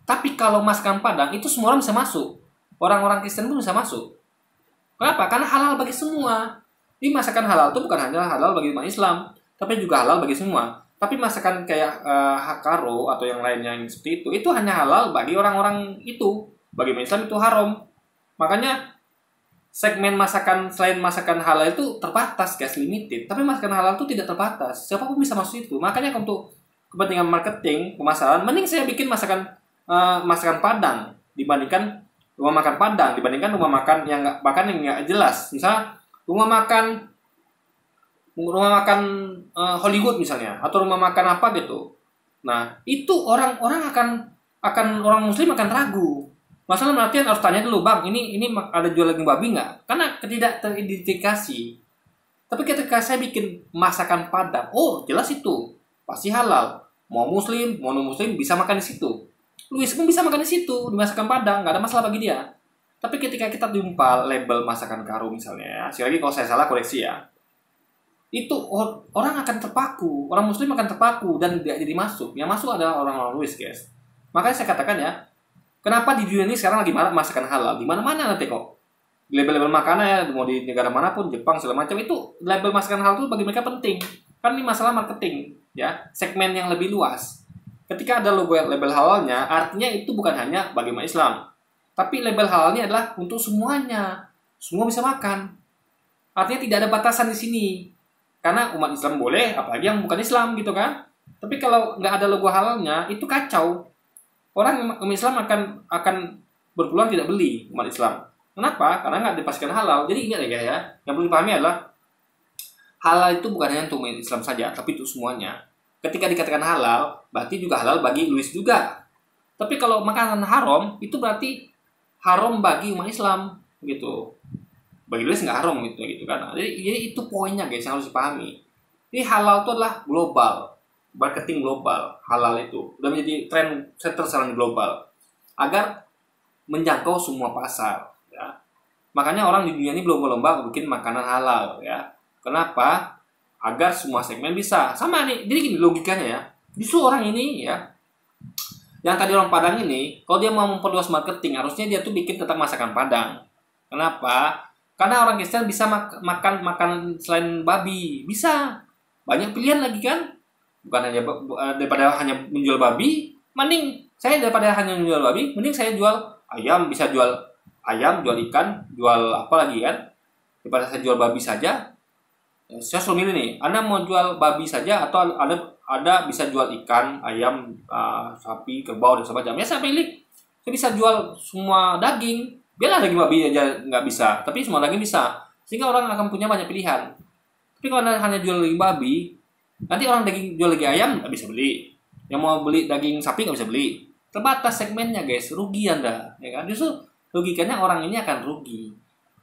Tapi kalau masakan Padang itu semua orang bisa masuk. Orang-orang Kristen pun bisa masuk. Kenapa? Karena halal bagi semua. Ini masakan halal itu bukan hanya halal bagi umat Islam, tapi juga halal bagi semua. Tapi masakan kayak Karo atau yang lainnya yang seperti itu hanya halal bagi orang-orang itu. bagi umat Islam itu haram. Makanya segmen masakan selain masakan halal itu terbatas, guys, limited. Tapi masakan halal itu tidak terbatas. Siapapun bisa masuk itu. Makanya untuk kepentingan marketing, pemasaran, mending saya bikin masakan Padang dibandingkan rumah makan Padang, dibandingkan rumah makan yang nggak jelas. Misalnya rumah makan Hollywood misalnya, atau rumah makan apa gitu. Nah, itu orang-orang akan orang Muslim akan ragu. Masalah artian harus tanya dulu, Bang, ini ada jual daging babi nggak? Karena tidak teridentifikasi. Tapi ketika saya bikin masakan Padang, oh jelas itu pasti halal. Mau Muslim, mau non Muslim bisa makan di situ. Luis pun bisa makan di situ, di masakan Padang, nggak ada masalah bagi dia. Tapi ketika kita jumpal label masakan Karo misalnya, sekali lagi kalau saya salah koreksi ya, itu orang akan terpaku, orang Muslim akan terpaku dan tidak jadi masuk. Yang masuk adalah orang-orang Luis, guys. Makanya saya katakan ya, kenapa di dunia ini sekarang lagi masakan halal? Di mana-mana nanti kok. Label-label makanan ya, mau di negara manapun, Jepang segala macam, itu label masakan halal itu bagi mereka penting. Kan ini masalah marketing, ya, segmen yang lebih luas. Ketika ada logo label halalnya, artinya itu bukan hanya bagi umat Islam, tapi label halalnya adalah untuk semuanya. Semua bisa makan. Artinya tidak ada batasan di sini. Karena umat Islam boleh, apalagi yang bukan Islam gitu kan. Tapi kalau nggak ada logo halalnya, itu kacau. Orang umat Islam akan berpeluang tidak beli umat Islam. Kenapa? Karena nggak dipastikan halal. Jadi ingat ya, yang perlu dipahami adalah halal itu bukan hanya untuk umat Islam saja, tapi untuk semuanya. Ketika dikatakan halal, berarti juga halal bagi Luis juga. Tapi kalau makanan haram, itu berarti haram bagi umat Islam gitu. Bagi Luis nggak haram gitu kan. Jadi itu poinnya, guys, yang harus dipahami. Jadi halal itu adalah global, marketing global. Halal itu udah menjadi tren center sekarang global agar menjangkau semua pasar. Ya. Makanya orang di dunia ini berlomba-lomba bikin makanan halal. Ya. Kenapa? Agar semua segmen bisa sama nih. Jadi gini logikanya ya. Justru orang ini ya, yang tadi orang Padang ini, kalau dia mau memperluas marketing, harusnya dia tuh bikin tentang masakan Padang. Kenapa? Karena orang Kristen bisa makan selain babi, bisa banyak pilihan lagi kan, bukan hanya daripada hanya menjual babi, mending saya daripada hanya menjual babi, mending saya jual ayam, bisa jual ayam, jual ikan, jual apa lagi kan, daripada saya jual babi saja. Saya selalu milih nih, Anda mau jual babi saja atau ada bisa jual ikan, ayam, sapi, kerbau dan sebagainya. Ya saya pilih, saya bisa jual semua daging. Biarlah daging babi aja nggak bisa, tapi semua daging bisa. Sehingga orang akan punya banyak pilihan. Tapi kalau Anda hanya jual daging babi, nanti orang jual daging ayam nggak bisa beli. Yang mau beli daging sapi nggak bisa beli. Terbatas segmennya, guys. Rugi Anda. Ya kan? Justru logikanya orang ini akan rugi.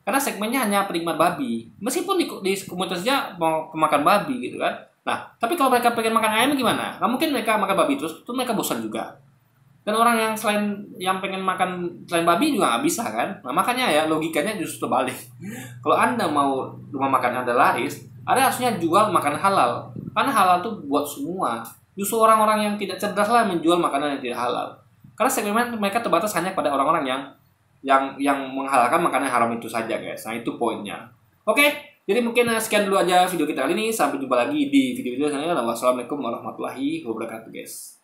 Karena segmennya hanya penikmat babi. Meskipun di komunitasnya mau makan babi gitu kan. Nah, tapi kalau mereka pengen makan ayam gimana? Nggak mungkin mereka makan babi terus, itu mereka bosan juga. Dan orang yang pengen makan selain babi juga nggak bisa kan. Nah makanya ya logikanya justru terbalik. Kalau Anda mau rumah makan Anda laris, Anda harusnya jual makanan halal. Karena halal itu buat semua. Justru orang-orang yang tidak cerdas lah menjual makanan yang tidak halal. Karena segmen mereka terbatas hanya pada orang-orang yang menghalalkan makanan haram itu saja, guys. Nah itu poinnya. Oke, jadi mungkin sekian dulu aja video kita kali ini. Sampai jumpa lagi di video-video selanjutnya. Wassalamualaikum warahmatullahi wabarakatuh, guys.